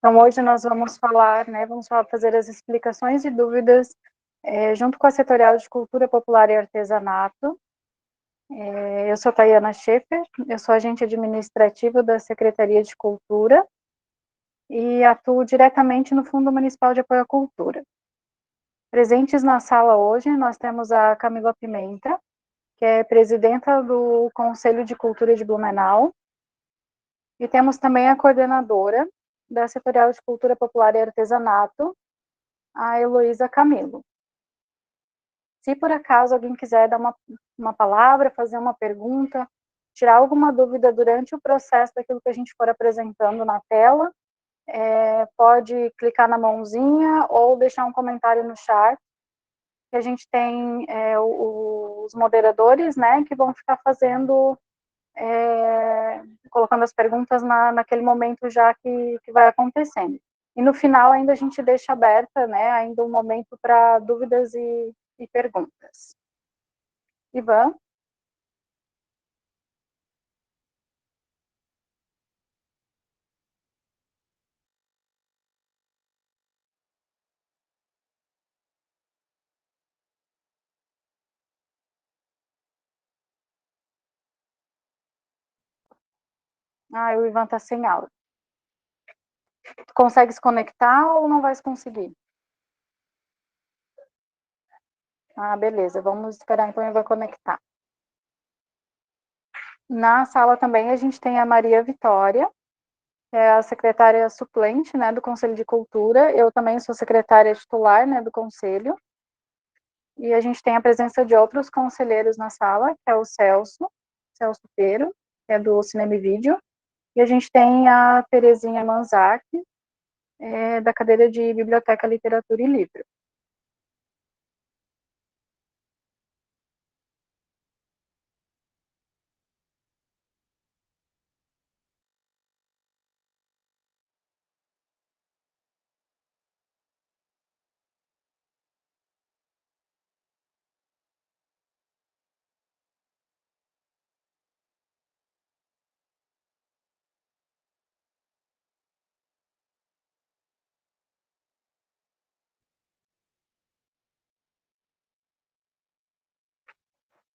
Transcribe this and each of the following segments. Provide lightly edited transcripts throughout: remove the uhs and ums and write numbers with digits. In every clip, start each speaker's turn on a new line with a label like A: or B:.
A: Então, hoje nós vamos falar, né, fazer as explicações e dúvidas junto com a Setorial de Cultura Popular e Artesanato. Eu sou Tayana Schaefer, eu sou agente administrativo da Secretaria de Cultura e atuo diretamente no Fundo Municipal de Apoio à Cultura. Presentes na sala hoje, nós temos a Camila Pimenta, que é presidenta do Conselho de Cultura de Blumenau, e temos também a coordenadora da Setorial de Cultura Popular e Artesanato, a Heloísa Camilo. Se por acaso alguém quiser dar uma palavra, fazer uma pergunta, tirar alguma dúvida durante o processo daquilo que a gente for apresentando na tela, pode clicar na mãozinha ou deixar um comentário no chat, que a gente tem os moderadores, né, que vão ficar fazendo, colocando as perguntas naquele momento já que vai acontecendo. E no final ainda a gente deixa aberta, né, ainda um momento para dúvidas e perguntas. Ivan? Ah, o Ivan tá sem áudio. Tu consegue se conectar ou não vai se conseguir? Ah, beleza. Vamos esperar então o Ivan conectar. Na sala também a gente tem a Maria Vitória, que é a secretária suplente, né, do Conselho de Cultura. Eu também sou secretária titular, né, do Conselho. E a gente tem a presença de outros conselheiros na sala, que é o Celso Pero, que é do Cinema e Vídeo. E a gente tem a Terezinha Manzac, da cadeira de Biblioteca, Literatura e Livro.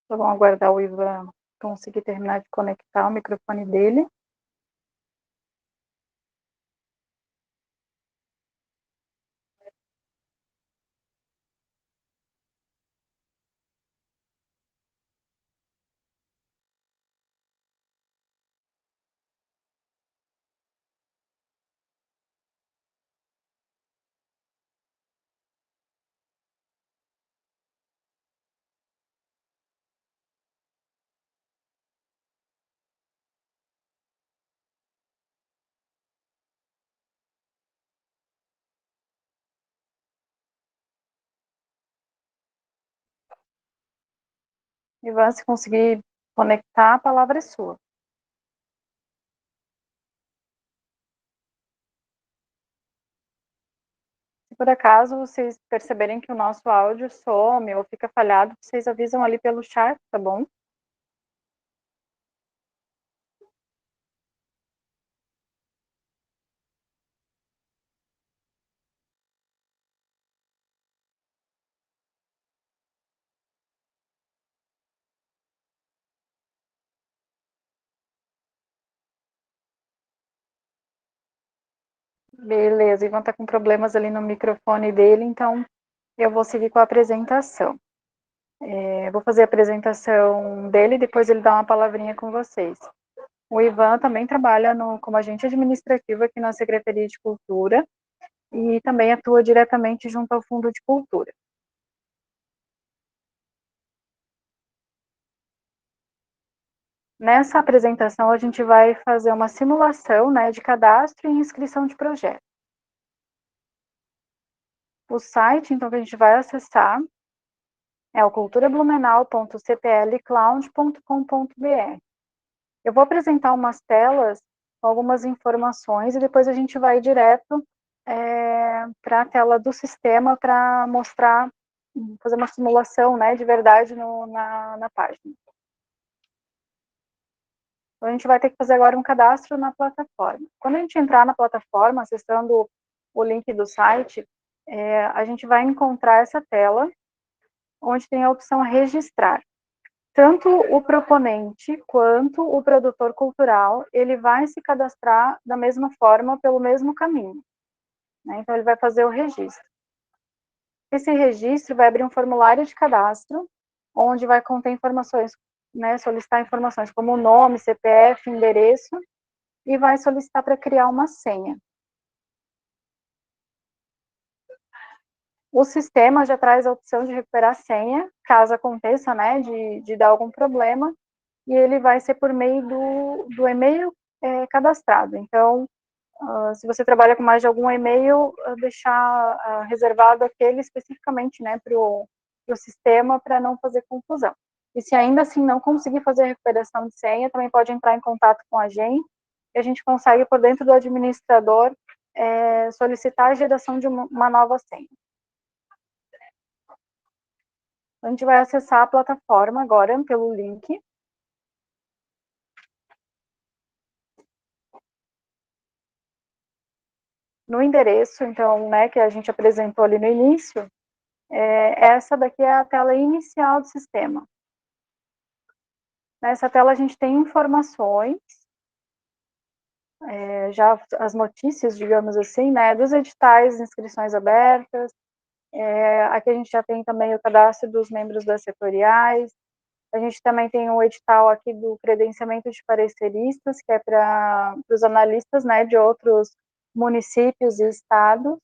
A: Então, vamos aguardar o Ivan conseguir terminar de conectar o microfone dele. Ivan, se conseguir conectar, a palavra é sua. Se por acaso vocês perceberem que o nosso áudio some ou fica falhado, vocês avisam ali pelo chat, tá bom? Beleza, Ivan tá com problemas ali no microfone dele, então eu vou seguir com a apresentação. Vou fazer a apresentação dele, depois ele dá uma palavrinha com vocês. O Ivan também trabalha como agente administrativo aqui na Secretaria de Cultura e também atua diretamente junto ao Fundo de Cultura. Nessa apresentação, a gente vai fazer uma simulação, né, de cadastro e inscrição de projeto. O site, então, que a gente vai acessar é o culturablumenau.cplcloud.com.br. Eu vou apresentar umas telas com algumas informações e depois a gente vai direto para a tela do sistema para mostrar, fazer uma simulação, né, de verdade na página. Então, a gente vai ter que fazer agora um cadastro na plataforma. Quando a gente entrar na plataforma, acessando o link do site, a gente vai encontrar essa tela, onde tem a opção registrar. Tanto o proponente quanto o produtor cultural, ele vai se cadastrar da mesma forma, pelo mesmo caminho, né? Então, ele vai fazer o registro. Esse registro vai abrir um formulário de cadastro, onde vai conter informações, né, solicitar informações como nome, CPF, endereço, e vai solicitar para criar uma senha. O sistema já traz a opção de recuperar a senha, caso aconteça, né, de dar algum problema, e ele vai ser por meio do e-mail cadastrado. Então, se você trabalha com mais de algum e-mail, deixar reservado aquele especificamente, né, para o sistema, para não fazer confusão. E se ainda assim não conseguir fazer a recuperação de senha, também pode entrar em contato com a gente, e a gente consegue, por dentro do administrador, solicitar a geração de uma nova senha. A gente vai acessar a plataforma agora pelo link. No endereço, então, né, que a gente apresentou ali no início, essa daqui é a tela inicial do sistema. Nessa tela a gente tem informações, já as notícias, digamos assim, né, dos editais, inscrições abertas. Aqui a gente já tem também o cadastro dos membros das setoriais. A gente também tem um edital aqui do credenciamento de pareceristas, que é para os analistas, né, de outros municípios e estados.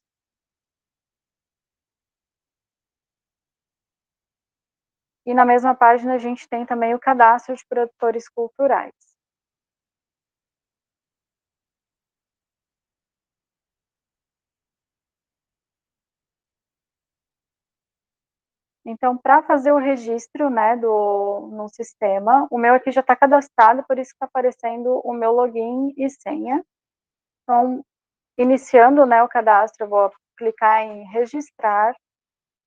A: E na mesma página a gente tem também o cadastro de produtores culturais. Então, para fazer o registro, né, no sistema, o meu aqui já está cadastrado, por isso que está aparecendo o meu login e senha. Então, iniciando, né, o cadastro, eu vou clicar em registrar,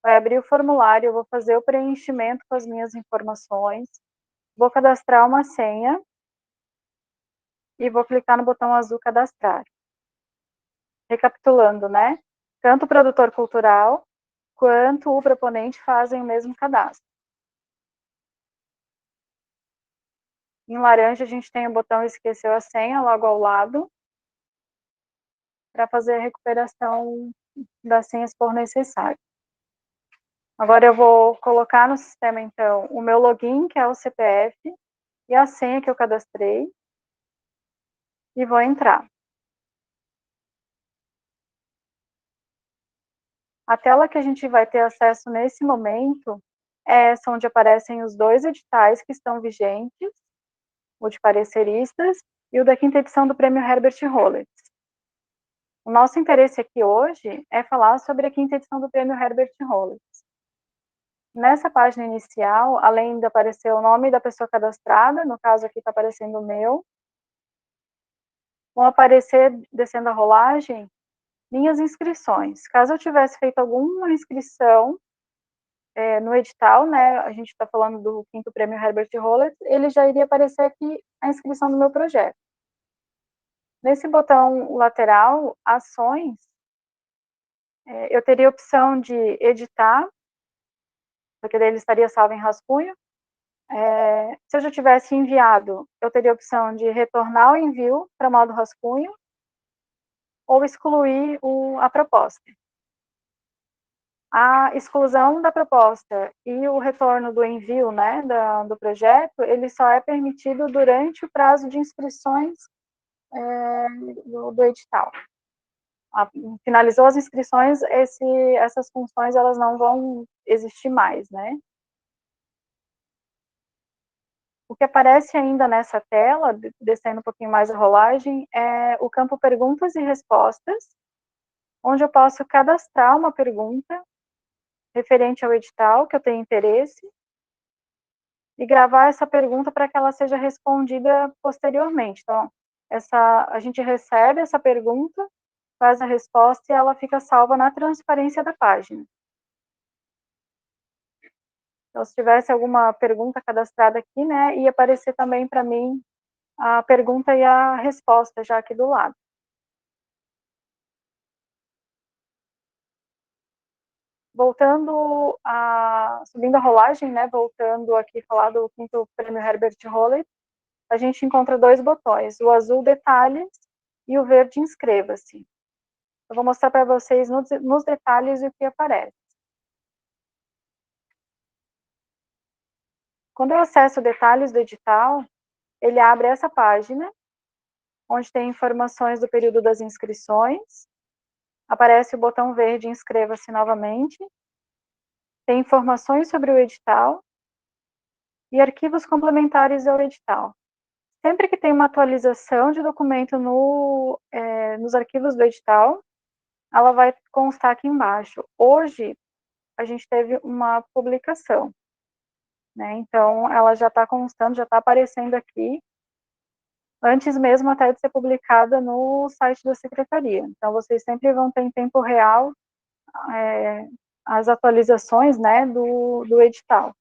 A: vai abrir o formulário, eu vou fazer o preenchimento com as minhas informações, vou cadastrar uma senha e vou clicar no botão azul cadastrar. Recapitulando, né, tanto o produtor cultural quanto o proponente fazem o mesmo cadastro. Em laranja, a gente tem o botão esqueceu a senha logo ao lado, para fazer a recuperação das senhas se for necessário. Agora eu vou colocar no sistema, então, o meu login, que é o CPF, e a senha que eu cadastrei, e vou entrar. A tela que a gente vai ter acesso nesse momento é essa onde aparecem os dois editais que estão vigentes, o de pareceristas e o da quinta edição do Prêmio Herbert Rollins. O nosso interesse aqui hoje é falar sobre a quinta edição do Prêmio Herbert Rollins. Nessa página inicial, além de aparecer o nome da pessoa cadastrada, no caso aqui está aparecendo o meu, vão aparecer, descendo a rolagem, minhas inscrições. Caso eu tivesse feito alguma inscrição no edital, né, a gente está falando do quinto prêmio Herbert Rollins, ele já iria aparecer aqui a inscrição do meu projeto. Nesse botão lateral, ações, eu teria a opção de editar, porque daí ele estaria salvo em rascunho. Se eu já tivesse enviado, eu teria a opção de retornar o envio para modo rascunho ou excluir a proposta. A exclusão da proposta e o retorno do envio, né, do projeto, ele só é permitido durante o prazo de inscrições do edital. Finalizou as inscrições, essas funções elas não vão existir mais, né? O que aparece ainda nessa tela, descendo um pouquinho mais a rolagem, é o campo perguntas e respostas, onde eu posso cadastrar uma pergunta referente ao edital que eu tenho interesse e gravar essa pergunta para que ela seja respondida posteriormente. Então, a gente recebe essa pergunta, faz a resposta e ela fica salva na transparência da página. Então, se tivesse alguma pergunta cadastrada aqui, né, ia aparecer também para mim a pergunta e a resposta já aqui do lado. Subindo a rolagem, né, voltando aqui falar do quinto prêmio Herbert Howlett, a gente encontra dois botões, o azul detalhes e o verde inscreva-se. Eu vou mostrar para vocês nos detalhes o que aparece. Quando eu acesso detalhes do edital, ele abre essa página, onde tem informações do período das inscrições, aparece o botão verde inscreva-se novamente, tem informações sobre o edital e arquivos complementares ao edital. Sempre que tem uma atualização de documento nos arquivos do edital, ela vai constar aqui embaixo. Hoje, a gente teve uma publicação, né? Então, ela já está constando, já está aparecendo aqui, antes mesmo até de ser publicada no site da Secretaria. Então, vocês sempre vão ter em tempo real as atualizações, né, do edital.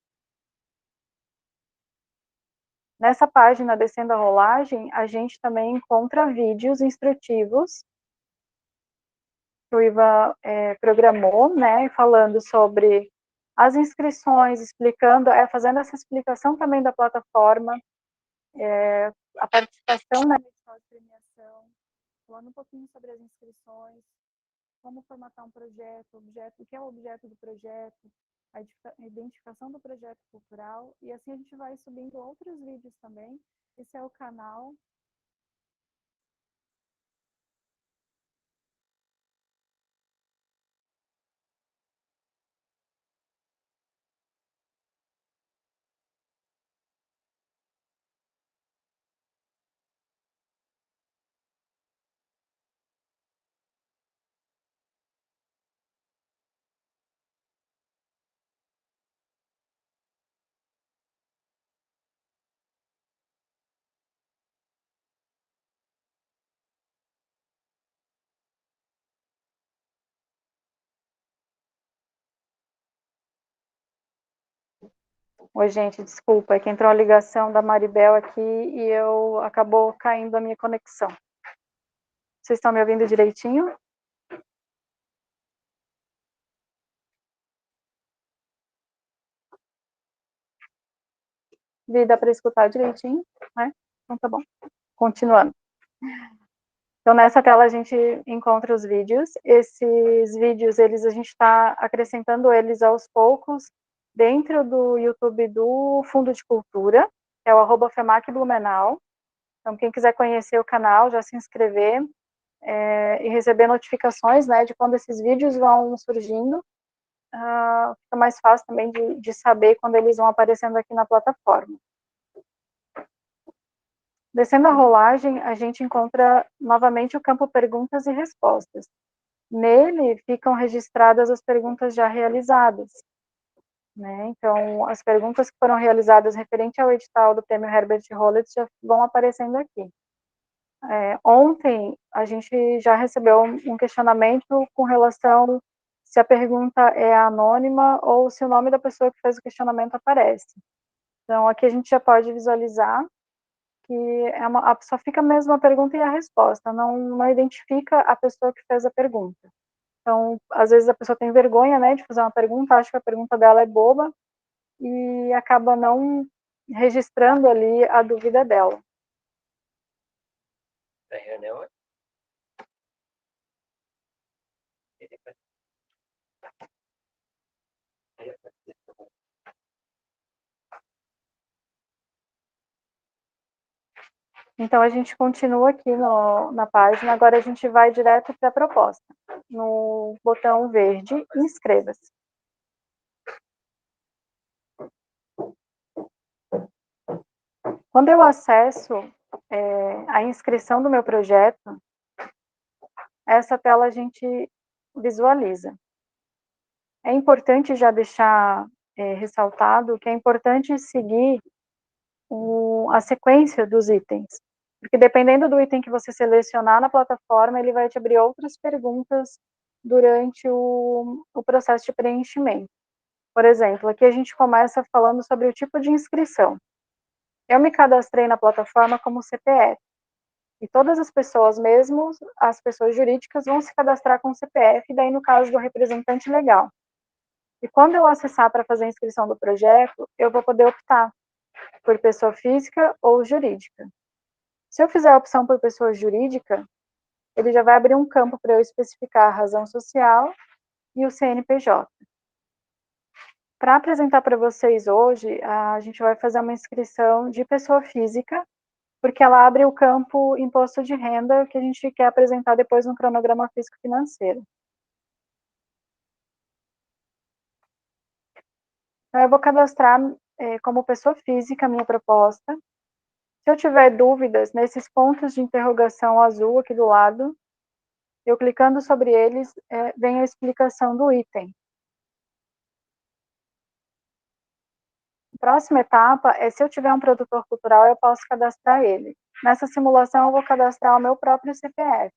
A: Nessa página, descendo a rolagem, a gente também encontra vídeos instrutivos que o IVA programou, né, falando sobre as inscrições, explicando, fazendo essa explicação também da plataforma, a participação na edital de premiação, falando um pouquinho sobre as inscrições, como formatar um projeto, o que é o objeto do projeto, a identificação do projeto cultural, e assim a gente vai subindo outros vídeos também. Esse é o canal. Oi, gente, desculpa, é que entrou a ligação da Maribel aqui e acabou caindo a minha conexão. Vocês estão me ouvindo direitinho? Dá para escutar direitinho, né? Então tá bom. Continuando. Então, nessa tela a gente encontra os vídeos. Esses vídeos, a gente está acrescentando eles aos poucos dentro do YouTube do Fundo de Cultura, que é o @FEMAC Blumenau. Então, quem quiser conhecer o canal, já se inscrever e receber notificações, né, de quando esses vídeos vão surgindo, fica mais fácil também de saber quando eles vão aparecendo aqui na plataforma. Descendo a rolagem, a gente encontra novamente o campo perguntas e respostas. Nele ficam registradas as perguntas já realizadas, né? Então, as perguntas que foram realizadas referente ao edital do prêmio Herbert Howlett já vão aparecendo aqui. Ontem, a gente já recebeu um questionamento com relação se a pergunta é anônima ou se o nome da pessoa que fez o questionamento aparece. Então, aqui a gente já pode visualizar que só fica mesmo a pergunta e a resposta, não identifica a pessoa que fez a pergunta. Então, às vezes a pessoa tem vergonha, né, de fazer uma pergunta, acha que a pergunta dela é boba e acaba não registrando ali a dúvida dela. Então, a gente continua aqui na página, agora a gente vai direto para a proposta, no botão verde, inscreva-se. Quando eu acesso a inscrição do meu projeto, essa tela a gente visualiza. É importante já deixar ressaltado que é importante seguir a sequência dos itens, porque dependendo do item que você selecionar na plataforma, ele vai te abrir outras perguntas durante o processo de preenchimento. Por exemplo, aqui a gente começa falando sobre o tipo de inscrição. Eu me cadastrei na plataforma como CPF, e todas as pessoas, mesmo as pessoas jurídicas, vão se cadastrar com o CPF, daí no caso do representante legal. E quando eu acessar para fazer a inscrição do projeto, eu vou poder optar por pessoa física ou jurídica. Se eu fizer a opção por pessoa jurídica, ele já vai abrir um campo para eu especificar a razão social e o CNPJ. Para apresentar para vocês hoje, a gente vai fazer uma inscrição de pessoa física, porque ela abre o campo imposto de renda, que a gente quer apresentar depois no cronograma físico-financeiro. Então, eu vou cadastrar como pessoa física a minha proposta. Se eu tiver dúvidas, nesses pontos de interrogação azul aqui do lado, eu clicando sobre eles, vem a explicação do item. Próxima etapa é, se eu tiver um produtor cultural, eu posso cadastrar ele. Nessa simulação, eu vou cadastrar o meu próprio CPF.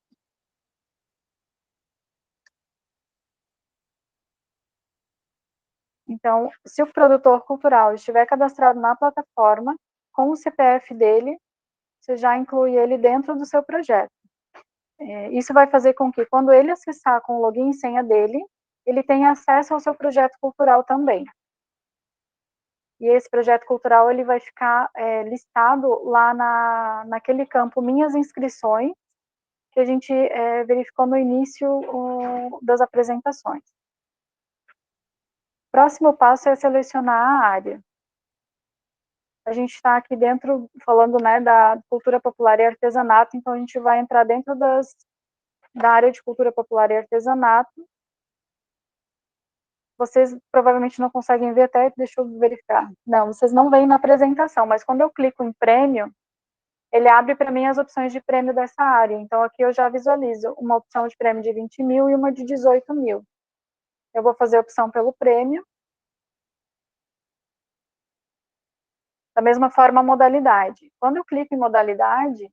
A: Então, se o produtor cultural estiver cadastrado na plataforma, com o CPF dele, você já inclui ele dentro do seu projeto. Isso vai fazer com que, quando ele acessar com o login e senha dele, ele tenha acesso ao seu projeto cultural também. E esse projeto cultural ele vai ficar listado lá naquele campo Minhas Inscrições, que a gente verificou no início das apresentações. O próximo passo é selecionar a área. A gente está aqui dentro falando, né, da cultura popular e artesanato, então a gente vai entrar dentro da área de cultura popular e artesanato. Vocês provavelmente não conseguem ver, até deixa eu verificar. Não, vocês não veem na apresentação, mas quando eu clico em prêmio, ele abre para mim as opções de prêmio dessa área. Então aqui eu já visualizo uma opção de prêmio de 20 mil e uma de 18 mil. Eu vou fazer a opção pelo prêmio. Da mesma forma, a modalidade. Quando eu clico em modalidade,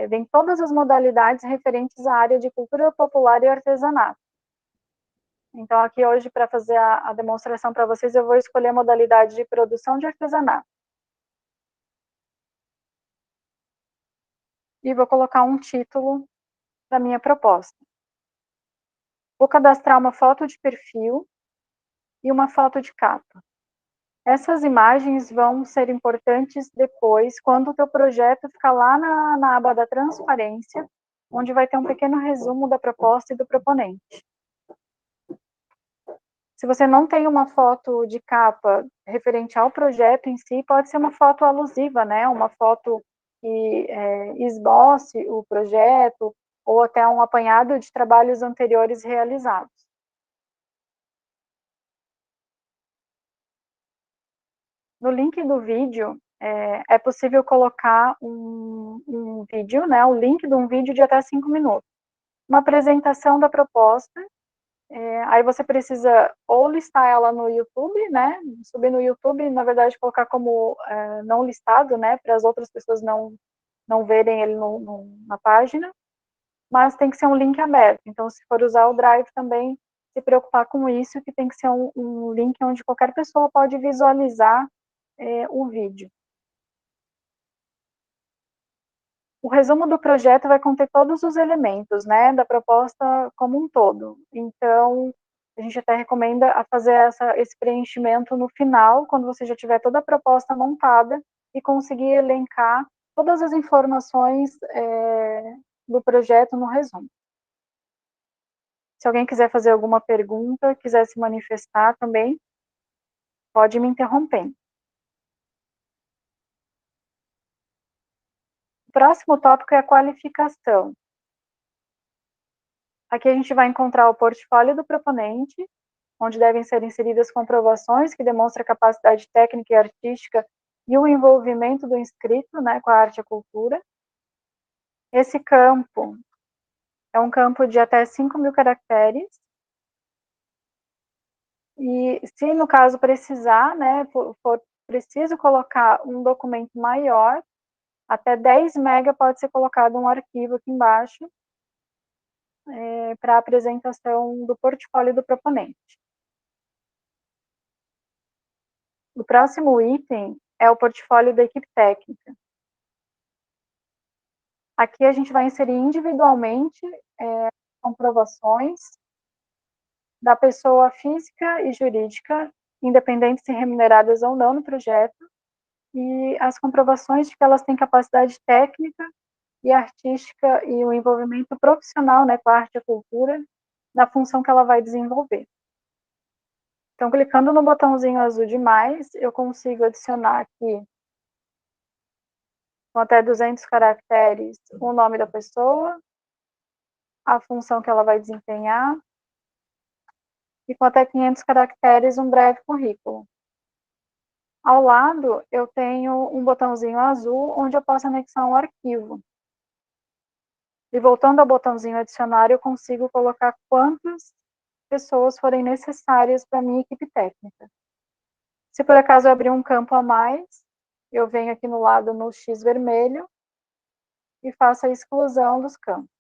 A: vem todas as modalidades referentes à área de cultura popular e artesanato. Então, aqui hoje, para fazer a demonstração para vocês, eu vou escolher a modalidade de produção de artesanato. E vou colocar um título da minha proposta. Vou cadastrar uma foto de perfil e uma foto de capa. Essas imagens vão ser importantes depois, quando o teu projeto ficar lá na aba da transparência, onde vai ter um pequeno resumo da proposta e do proponente. Se você não tem uma foto de capa referente ao projeto em si, pode ser uma foto alusiva, né? Uma foto que esboce o projeto, ou até um apanhado de trabalhos anteriores realizados. No link do vídeo, é possível colocar um vídeo, né? O link de um vídeo de até 5 minutos. Uma apresentação da proposta. Aí você precisa ou listar ela no YouTube, né? Subir no YouTube, na verdade, colocar como não listado, né? Para as outras pessoas não verem ele na página. Mas tem que ser um link aberto. Então, se for usar o Drive também, se preocupar com isso, que tem que ser um link onde qualquer pessoa pode visualizar o vídeo. O resumo do projeto vai conter todos os elementos, né, da proposta como um todo. Então, a gente até recomenda a fazer esse preenchimento no final, quando você já tiver toda a proposta montada e conseguir elencar todas as informações do projeto no resumo. Se alguém quiser fazer alguma pergunta, quiser se manifestar também, pode me interromper. O próximo tópico é a qualificação. Aqui a gente vai encontrar o portfólio do proponente, onde devem ser inseridas comprovações que demonstram a capacidade técnica e artística e o envolvimento do inscrito, né, com a arte e a cultura. Esse campo é um campo de até 5.000 caracteres, e se no caso precisar, né, for preciso colocar um documento maior, até 10 mega pode ser colocado um arquivo aqui embaixo, para a apresentação do portfólio do proponente. O próximo item é o portfólio da equipe técnica. Aqui a gente vai inserir individualmente comprovações da pessoa física e jurídica, independentes e remuneradas ou não no projeto, e as comprovações de que elas têm capacidade técnica e artística e o envolvimento profissional, né, com a arte e a cultura, na função que ela vai desenvolver. Então, clicando no botãozinho azul de mais, eu consigo adicionar aqui, com até 200 caracteres, o nome da pessoa, a função que ela vai desempenhar, e com até 500 caracteres, um breve currículo. Ao lado, eu tenho um botãozinho azul, onde eu posso anexar um arquivo. E voltando ao botãozinho adicionar, eu consigo colocar quantas pessoas forem necessárias para a minha equipe técnica. Se por acaso eu abrir um campo a mais, eu venho aqui no lado no X vermelho e faço a exclusão dos campos.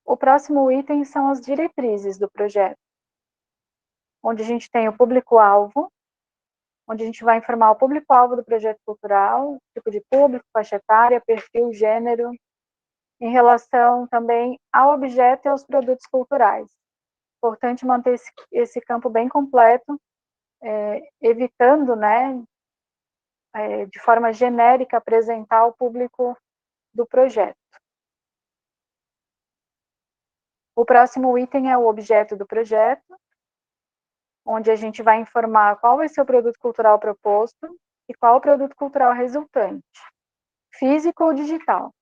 A: O próximo item são as diretrizes do projeto, onde a gente tem o público-alvo, onde a gente vai informar o público-alvo do projeto cultural, tipo de público, faixa etária, perfil, gênero, em relação também ao objeto e aos produtos culturais. Importante manter esse campo bem completo, evitando, né, de forma genérica, apresentar ao público do projeto. O próximo item é o objeto do projeto, onde a gente vai informar qual vai ser o produto cultural proposto e qual o produto cultural resultante, físico ou digital,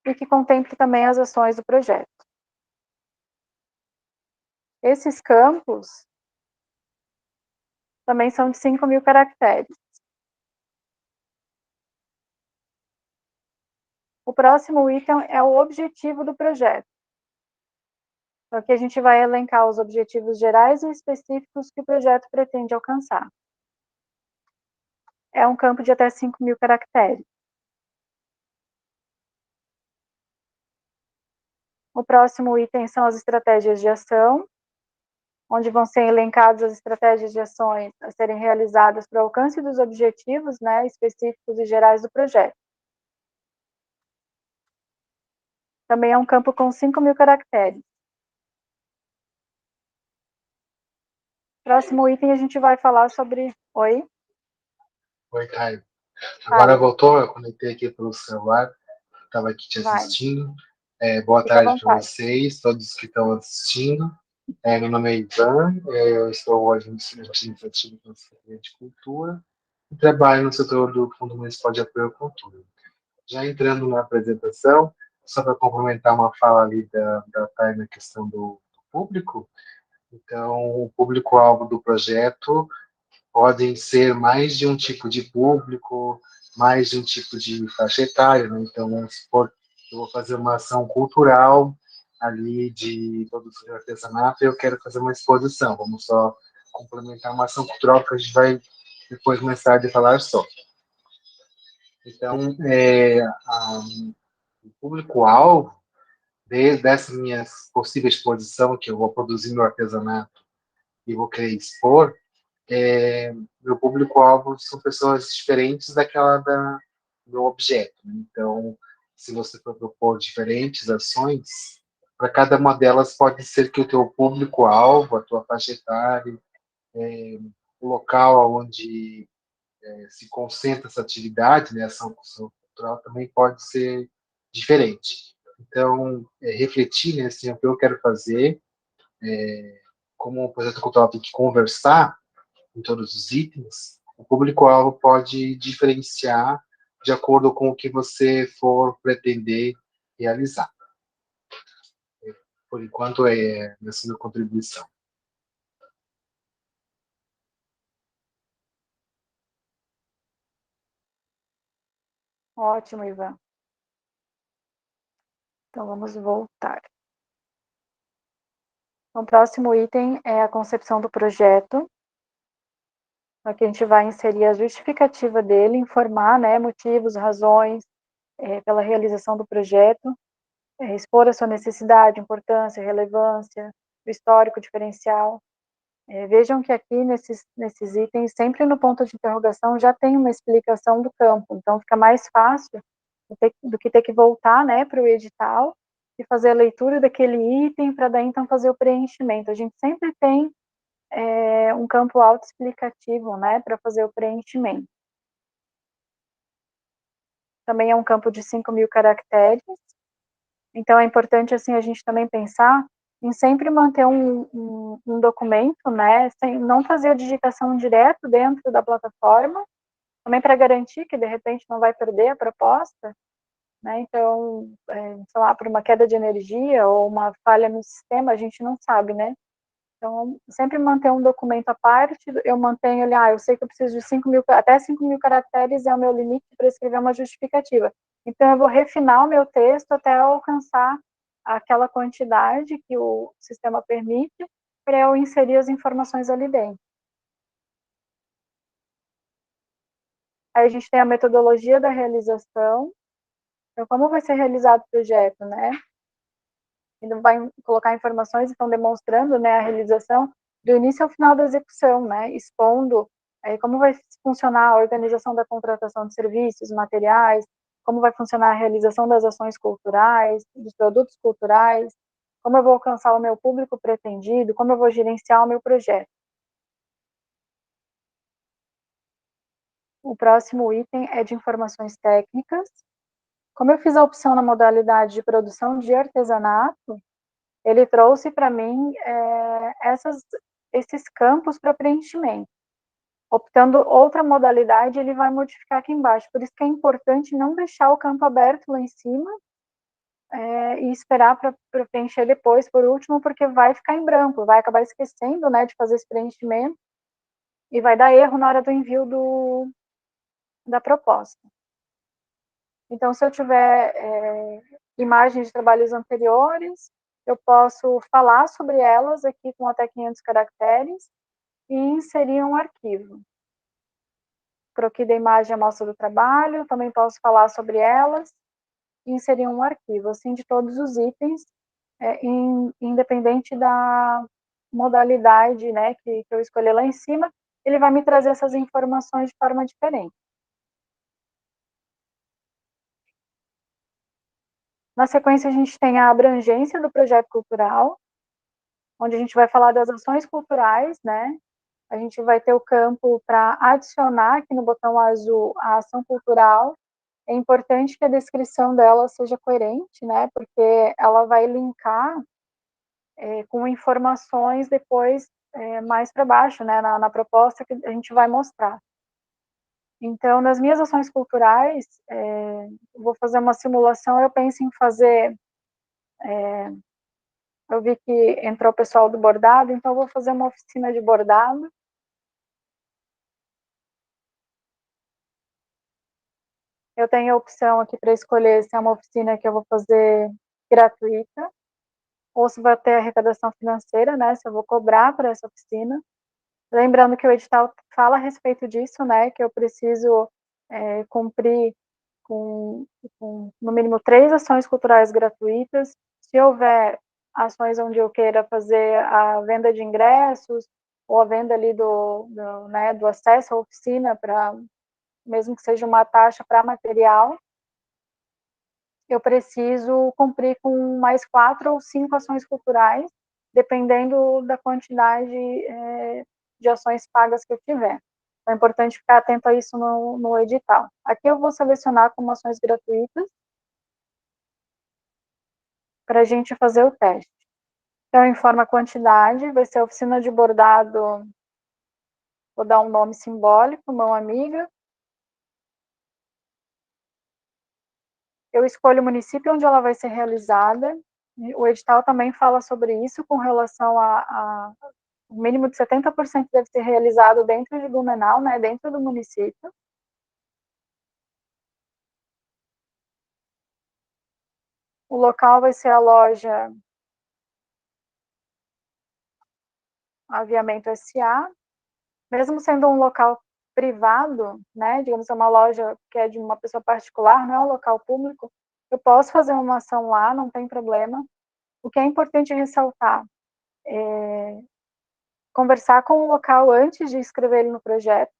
A: e que contemple também as ações do projeto. Esses campos também são de 5.000 caracteres. O próximo item é o objetivo do projeto. Então, aqui a gente vai elencar os objetivos gerais e específicos que o projeto pretende alcançar. É um campo de até 5.000 caracteres. O próximo item são as estratégias de ação, onde vão ser elencadas as estratégias de ações a serem realizadas para o alcance dos objetivos, né, específicos e gerais do projeto. Também é um campo com 5.000 caracteres. Próximo item a gente vai falar sobre... Oi?
B: Oi, Caio. Agora
A: Fale.
B: voltou, eu conectei aqui pelo celular, estava aqui te
A: Vai.
B: assistindo. Boa
A: Fica à
B: tarde para
A: vontade.
B: vocês, todos que estão assistindo. Meu nome é Ivan, eu estou hoje no administrativo da Secretaria de Cultura e trabalho no setor do Fundo Municipal de Apoio à Cultura. Já entrando na apresentação, só para complementar uma fala ali da Thay na questão do público, então, o público-alvo do projeto podem ser mais de um tipo de público, mais de um tipo de faixa etária, né? Então, vamos supor, eu vou fazer uma ação cultural ali de produção de artesanato e eu quero fazer uma exposição. Vamos só complementar uma ação cultural que a gente vai depois mais tarde falar sobre. Então, o público-alvo dessa minha possível exposição que eu vou produzir meu artesanato e vou querer expor, meu público-alvo são pessoas diferentes do objeto. Então, se você for propor diferentes ações, para cada uma delas pode ser que o teu público-alvo, a tua faixa etária, o local onde se concentra essa atividade, né, ação cultural, também pode ser diferente. Então, refletir, né, assim, o que eu quero fazer, como o projeto cultural tem que conversar em todos os itens, o público-alvo pode diferenciar de acordo com o que você for pretender realizar. Por enquanto, essa minha contribuição.
A: Ótimo, Ivan. Então, vamos voltar. O próximo item é a concepção do projeto. Aqui a gente vai inserir a justificativa dele, informar, né, motivos, razões pela realização do projeto, expor a sua necessidade, importância, relevância, o histórico diferencial. Vejam que aqui nesses itens, sempre no ponto de interrogação, já tem uma explicação do campo, então fica mais fácil do que ter que voltar, né, para o edital e fazer a leitura daquele item para daí então fazer o preenchimento. A gente sempre tem um campo autoexplicativo, né, para fazer o preenchimento. Também é um campo de 5.000 caracteres, então é importante, assim, a gente também pensar em sempre manter um documento, né, sem não fazer a digitação direto dentro da plataforma, também para garantir que, de repente, não vai perder a proposta, né, então, sei lá, por uma queda de energia ou uma falha no sistema, a gente não sabe, né, então, sempre manter um documento à parte, eu mantenho ali, eu sei que eu preciso de 5.000, até 5.000 caracteres é o meu limite para escrever uma justificativa. Então, eu vou refinar o meu texto até alcançar aquela quantidade que o sistema permite para eu inserir as informações ali dentro. Aí a gente tem a metodologia da realização. Então, como vai ser realizado o projeto, né? Ele vai colocar informações, então demonstrando, né, a realização do início ao final da execução, né, expondo como vai funcionar a organização da contratação de serviços, materiais, como vai funcionar a realização das ações culturais, dos produtos culturais, como eu vou alcançar o meu público pretendido, como eu vou gerenciar o meu projeto. O próximo item é de informações técnicas. Como eu fiz a opção na modalidade de produção de artesanato, ele trouxe para mim esses campos para preenchimento. Optando outra modalidade, ele vai modificar aqui embaixo. Por isso que é importante não deixar o campo aberto lá em cima e esperar para preencher depois, por último, porque vai ficar em branco, vai acabar esquecendo, né, de fazer esse preenchimento e vai dar erro na hora do envio da proposta. Então, se eu tiver imagens de trabalhos anteriores, eu posso falar sobre elas aqui com até 500 caracteres e inserir um arquivo. Croquis da imagem e amostra do trabalho, também posso falar sobre elas e inserir um arquivo, assim, de todos os itens, independente da modalidade, né, que eu escolher lá em cima, ele vai me trazer essas informações de forma diferente. Na sequência, a gente tem a abrangência do projeto cultural, onde a gente vai falar das ações culturais, né? A gente vai ter o campo para adicionar aqui no botão azul a ação cultural. É importante que a descrição dela seja coerente, né? Porque ela vai linkar com informações depois mais para baixo, né? Na proposta que a gente vai mostrar. Então, nas minhas ações culturais, vou fazer uma simulação, eu penso em fazer eu vi que entrou o pessoal do bordado, então eu vou fazer uma oficina de bordado. Eu tenho a opção aqui para escolher se é uma oficina que eu vou fazer gratuita, ou se vai ter arrecadação financeira, né, se eu vou cobrar por essa oficina. Lembrando que o edital fala a respeito disso, né, que eu preciso cumprir com no mínimo 3 ações culturais gratuitas. Se houver ações onde eu queira fazer a venda de ingressos, ou a venda ali do acesso à oficina, para mesmo que seja uma taxa para material, eu preciso cumprir com mais 4 ou 5 ações culturais, dependendo da quantidade de ações pagas que eu tiver. Então, é importante ficar atento a isso no edital. Aqui eu vou selecionar como ações gratuitas para a gente fazer o teste. Então, informa a quantidade, vai ser oficina de bordado, vou dar um nome simbólico, mão amiga. Eu escolho o município onde ela vai ser realizada. O edital também fala sobre isso, com relação a o mínimo de 70% deve ser realizado dentro de Blumenau, né, dentro do município. O local vai ser a loja Aviamento SA, mesmo sendo um local privado, né, digamos, é uma loja que é de uma pessoa particular, não é um local público, eu posso fazer uma ação lá, não tem problema. O que é importante ressaltar conversar com o local antes de inscrever ele no projeto,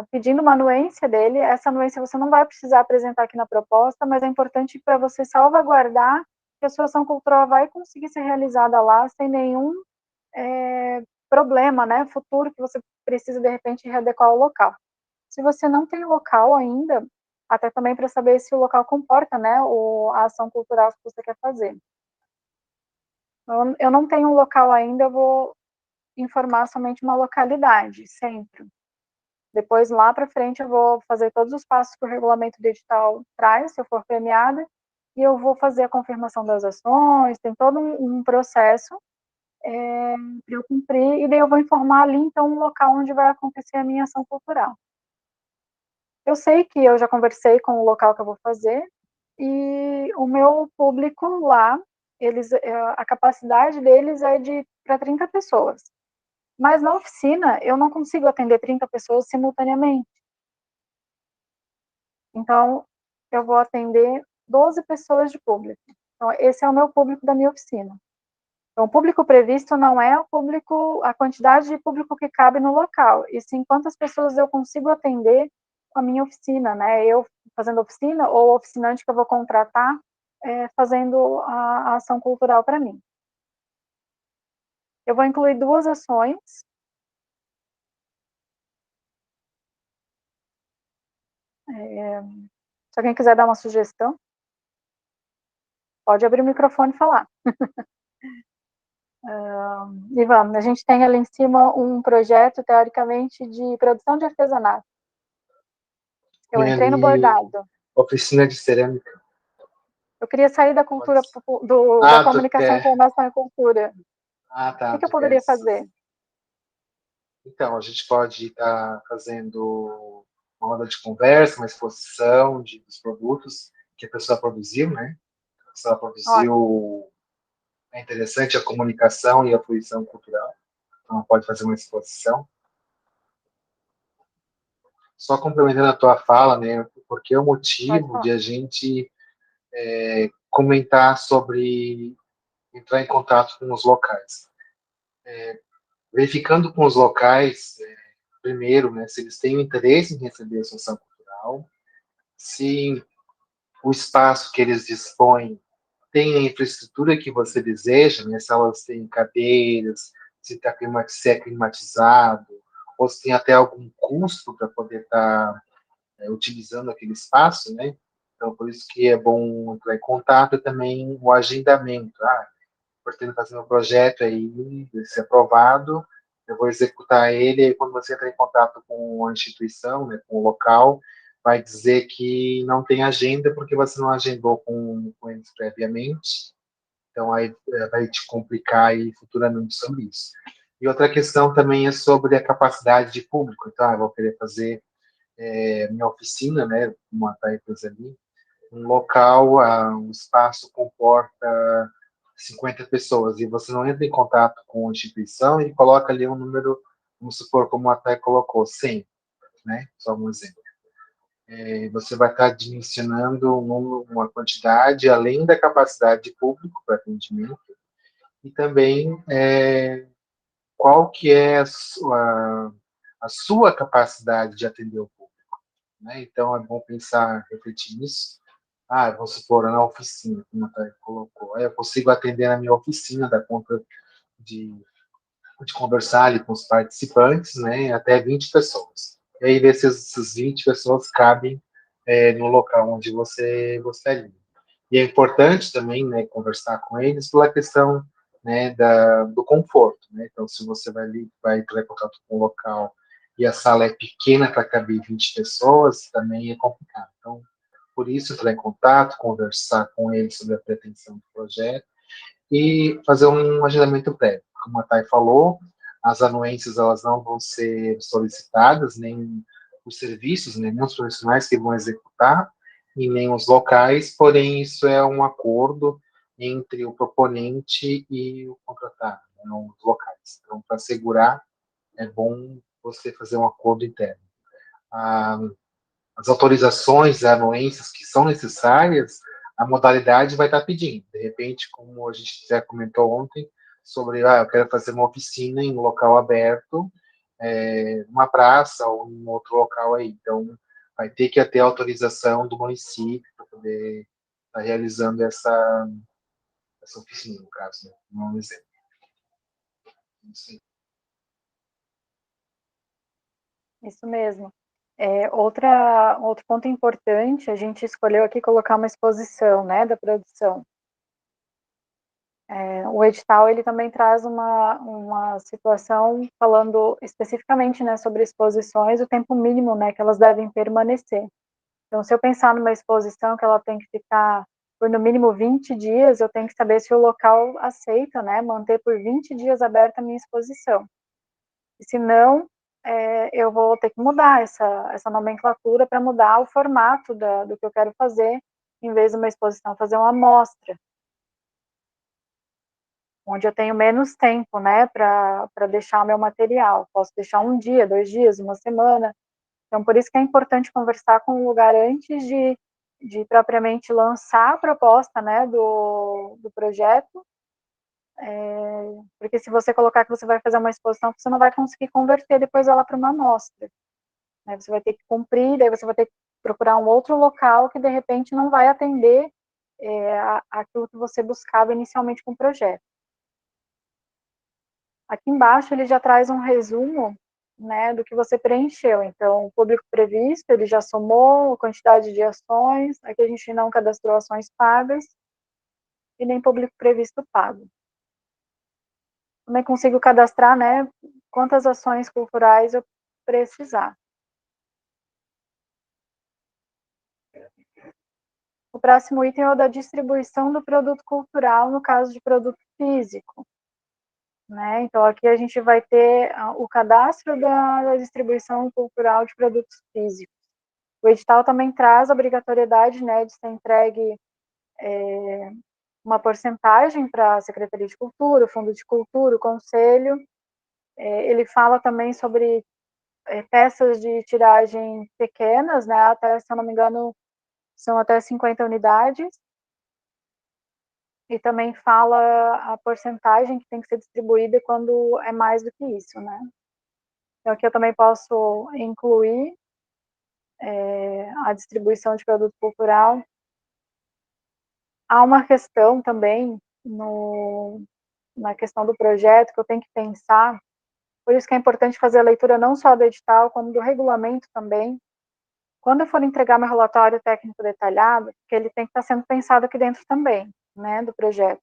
A: pedindo uma anuência dele. Essa anuência você não vai precisar apresentar aqui na proposta, mas é importante para você salvaguardar que a sua ação cultural vai conseguir ser realizada lá sem nenhum problema, né, futuro, que você precisa, de repente, readequar o local. Se você não tem local ainda, até também para saber se o local comporta, né, a ação cultural que você quer fazer. Então, eu não tenho um local ainda, eu vou informar somente uma localidade, sempre. Depois, lá para frente, eu vou fazer todos os passos que o regulamento do edital traz, se eu for premiada, e eu vou fazer a confirmação das ações, tem todo um processo para eu cumprir, e daí eu vou informar ali, então, o local onde vai acontecer a minha ação cultural. Eu sei que eu já conversei com o local que eu vou fazer, e o meu público lá, a capacidade deles é para 30 pessoas. Mas na oficina, eu não consigo atender 30 pessoas simultaneamente. Então, eu vou atender 12 pessoas de público. Então, esse é o meu público da minha oficina. Então, o público previsto não é a quantidade de público que cabe no local, e sim quantas pessoas eu consigo atender com a minha oficina, né? Eu fazendo oficina, ou o oficinante que eu vou contratar, fazendo a ação cultural para mim. Eu vou incluir 2 ações. Se alguém quiser dar uma sugestão, pode abrir o microfone e falar. E vamos, a gente tem ali em cima um projeto, teoricamente, de produção de artesanato. Eu
B: Tem
A: entrei no
B: ali
A: bordado.
B: oficina de cerâmica.
A: Eu queria sair da cultura, da
B: Tu
A: comunicação,
B: quer.
A: informação e cultura. O
B: Tá,
A: que eu
B: tu quer.
A: poderia fazer?
B: Então, a gente pode estar fazendo uma roda de conversa, uma exposição dos produtos que a pessoa produziu, né? A pessoa
A: Ótimo,
B: produziu. É interessante a comunicação e a fruição cultural. Então, pode fazer uma exposição. Só complementando a tua fala, né? Porque é o
A: pode
B: motivo
A: falar.
B: de a gente comentar sobre entrar em contato com os locais. Verificando com os locais, primeiro, né, se eles têm interesse em receber a associação cultural, se o espaço que eles dispõem tem a infraestrutura que você deseja, né, se elas têm cadeiras, se é climatizado, ou se tem até algum custo para poder estar utilizando aquele espaço, né? Então, por isso que é bom entrar em contato e também o agendamento. Pretendo fazer um projeto aí, ser aprovado, eu vou executar ele, e quando você entrar em contato com a instituição, né, com o local, vai dizer que não tem agenda porque você não agendou com eles previamente, então aí vai te complicar aí futuramente sobre isso. E outra questão também é sobre a capacidade de público, então eu vou querer fazer minha oficina, né, uma tarefas ali, um local, um espaço comporta 50 pessoas, e você não entra em contato com a instituição e coloca ali um número, vamos supor, como até colocou, 100, né? Só um exemplo. Você vai estar dimensionando uma quantidade além da capacidade de público para atendimento, e também qual que é a sua capacidade de atender o público, né? Então, é bom pensar, refletir nisso. Vamos supor, na oficina, como a Thay colocou. Eu consigo atender na minha oficina, da conta de, de conversar ali com os participantes, né, até 20 pessoas. E aí, ver se essas 20 pessoas cabem no local onde você gostaria. E é importante também, né, conversar com eles pela questão, né, do conforto, né? Então, se você vai entrar em contato com o local e a sala é pequena para caber 20 pessoas, também é complicado. Então, por isso, entrar em contato, conversar com eles sobre a pretensão do projeto e fazer um agendamento prévio. Como a Thay falou, as anuências elas não vão ser solicitadas, nem os serviços, né, nem os profissionais que vão executar, e nem os locais, porém isso é um acordo entre o proponente e o contratado, né, os locais. Então, para assegurar, é bom você fazer um acordo interno. Ah, as autorizações, as anuências que são necessárias, a modalidade vai estar pedindo. De repente, como a gente já comentou ontem, sobre, eu quero fazer uma oficina em um local aberto, numa praça ou em outro local aí. Então, vai ter que ter autorização do município para poder estar realizando essa oficina, no caso, né? Um exemplo. Sim.
A: Isso mesmo. Outro ponto importante, a gente escolheu aqui colocar uma exposição, né, da produção. O edital, ele também traz uma situação falando especificamente, né, sobre exposições, o tempo mínimo, né, que elas devem permanecer. Então, se eu pensar numa exposição que ela tem que ficar por no mínimo 20 dias, eu tenho que saber se o local aceita, né, manter por 20 dias aberta a minha exposição. E se não, eu vou ter que mudar essa nomenclatura para mudar o formato do que eu quero fazer, em vez de uma exposição, fazer uma amostra, onde eu tenho menos tempo, né, para deixar meu material. Posso deixar um dia, 2 dias, uma semana. Então, por isso que é importante conversar com o lugar antes de propriamente lançar a proposta, né, do projeto, porque se você colocar que você vai fazer uma exposição, você não vai conseguir converter depois ela para uma amostra. Né? Você vai ter que cumprir, daí você vai ter que procurar um outro local que, de repente, não vai atender aquilo que você buscava inicialmente com o projeto. Aqui embaixo ele já traz um resumo, né, do que você preencheu. Então, o público previsto, ele já somou a quantidade de ações, aqui a gente não cadastrou ações pagas e nem público previsto pago. Também consigo cadastrar, né, quantas ações culturais eu precisar. O próximo item é o da distribuição do produto cultural, no caso de produto físico. Né? Então, aqui a gente vai ter o cadastro da distribuição cultural de produtos físicos. O edital também traz a obrigatoriedade, né, de ser entregue uma porcentagem para a Secretaria de Cultura, o Fundo de Cultura, o Conselho. Ele fala também sobre peças de tiragem pequenas, né, até, se eu não me engano, são até 50 unidades. E também fala a porcentagem que tem que ser distribuída quando é mais do que isso, né? Então, aqui eu também posso incluir a distribuição de produto cultural. Há uma questão também na questão do projeto que eu tenho que pensar, por isso que é importante fazer a leitura não só do edital, como do regulamento também. Quando eu for entregar meu relatório técnico detalhado, que ele tem que estar sendo pensado aqui dentro também, né, do projeto.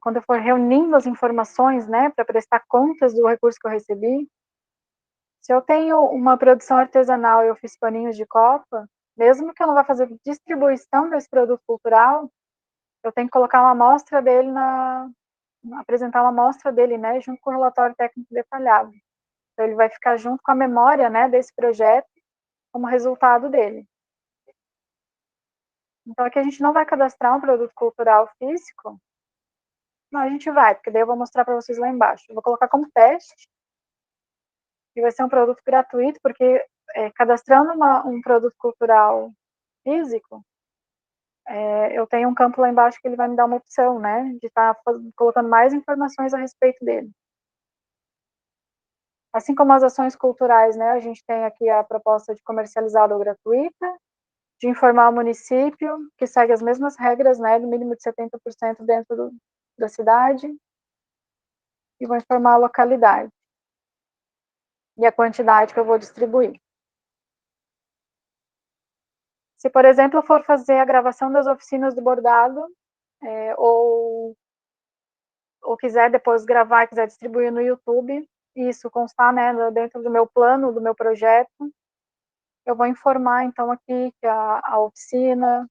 A: Quando eu for reunindo as informações, né, para prestar contas do recurso que eu recebi, se eu tenho uma produção artesanal e eu fiz paninhos de copa, mesmo que eu não vá fazer distribuição desse produto cultural, eu tenho que colocar uma amostra dele apresentar uma amostra dele, né, junto com o relatório técnico detalhado. Então, ele vai ficar junto com a memória, né, desse projeto como resultado dele. Então, aqui a gente não vai cadastrar um produto cultural físico. Não, a gente vai, porque daí eu vou mostrar para vocês lá embaixo. Eu vou colocar como teste, e vai ser um produto gratuito, porque cadastrando um produto cultural físico, eu tenho um campo lá embaixo que ele vai me dar uma opção, né, de estar colocando mais informações a respeito dele. Assim como as ações culturais, né, a gente tem aqui a proposta de comercializada ou gratuita, de informar o município, que segue as mesmas regras, né, do mínimo de 70% dentro da cidade, e vou informar a localidade e a quantidade que eu vou distribuir. Se, por exemplo, eu for fazer a gravação das oficinas do bordado, ou quiser depois gravar e quiser distribuir no YouTube, isso constar, né, dentro do meu plano, do meu projeto, eu vou informar, então, aqui que a oficina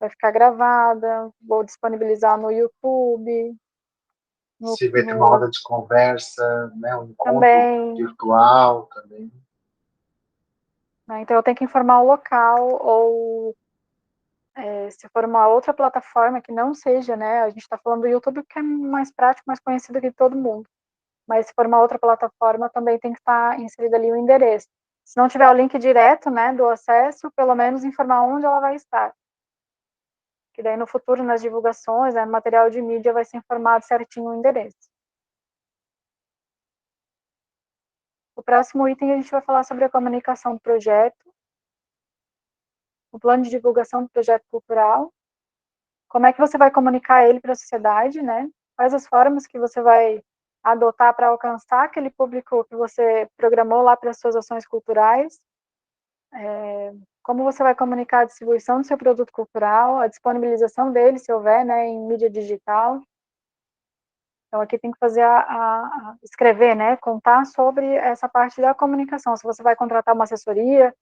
A: vai ficar gravada, vou disponibilizar no YouTube.
B: Se vai ter uma roda de conversa, né, um encontro
A: também,
B: virtual também.
A: Né, então, eu tenho que informar o local, ou se for uma outra plataforma que não seja, né, a gente está falando do YouTube porque é mais prático, mais conhecido que todo mundo. Mas se for uma outra plataforma, também tem que estar inserido ali o endereço. Se não tiver o link direto, né, do acesso, pelo menos informar onde ela vai estar. que daí no futuro, nas divulgações, no material de mídia, vai ser informado certinho o endereço. O próximo item a gente vai falar sobre a comunicação do projeto, o plano de divulgação do projeto cultural, como é que você vai comunicar ele para a sociedade, né? Quais as formas que você vai adotar para alcançar aquele público que você programou lá para as suas ações culturais, como você vai comunicar a distribuição do seu produto cultural, a disponibilização dele, se houver, né, em mídia digital. Então, aqui tem que fazer escrever, né, contar sobre essa parte da comunicação. Se você vai contratar uma assessoria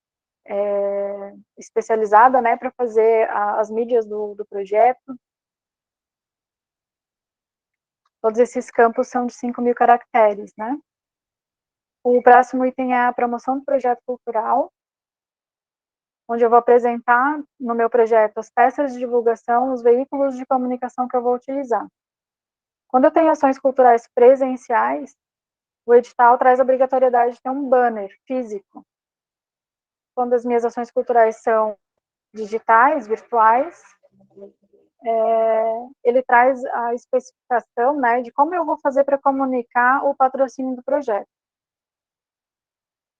A: especializada, né, para fazer as mídias do projeto. Todos esses campos são de 5.000 caracteres, né. O próximo item é a promoção do projeto cultural, onde eu vou apresentar no meu projeto as peças de divulgação, os veículos de comunicação que eu vou utilizar. Quando eu tenho ações culturais presenciais, o edital traz a obrigatoriedade de ter um banner físico. Quando as minhas ações culturais são digitais, virtuais, ele traz a especificação, né, de como eu vou fazer para comunicar o patrocínio do projeto.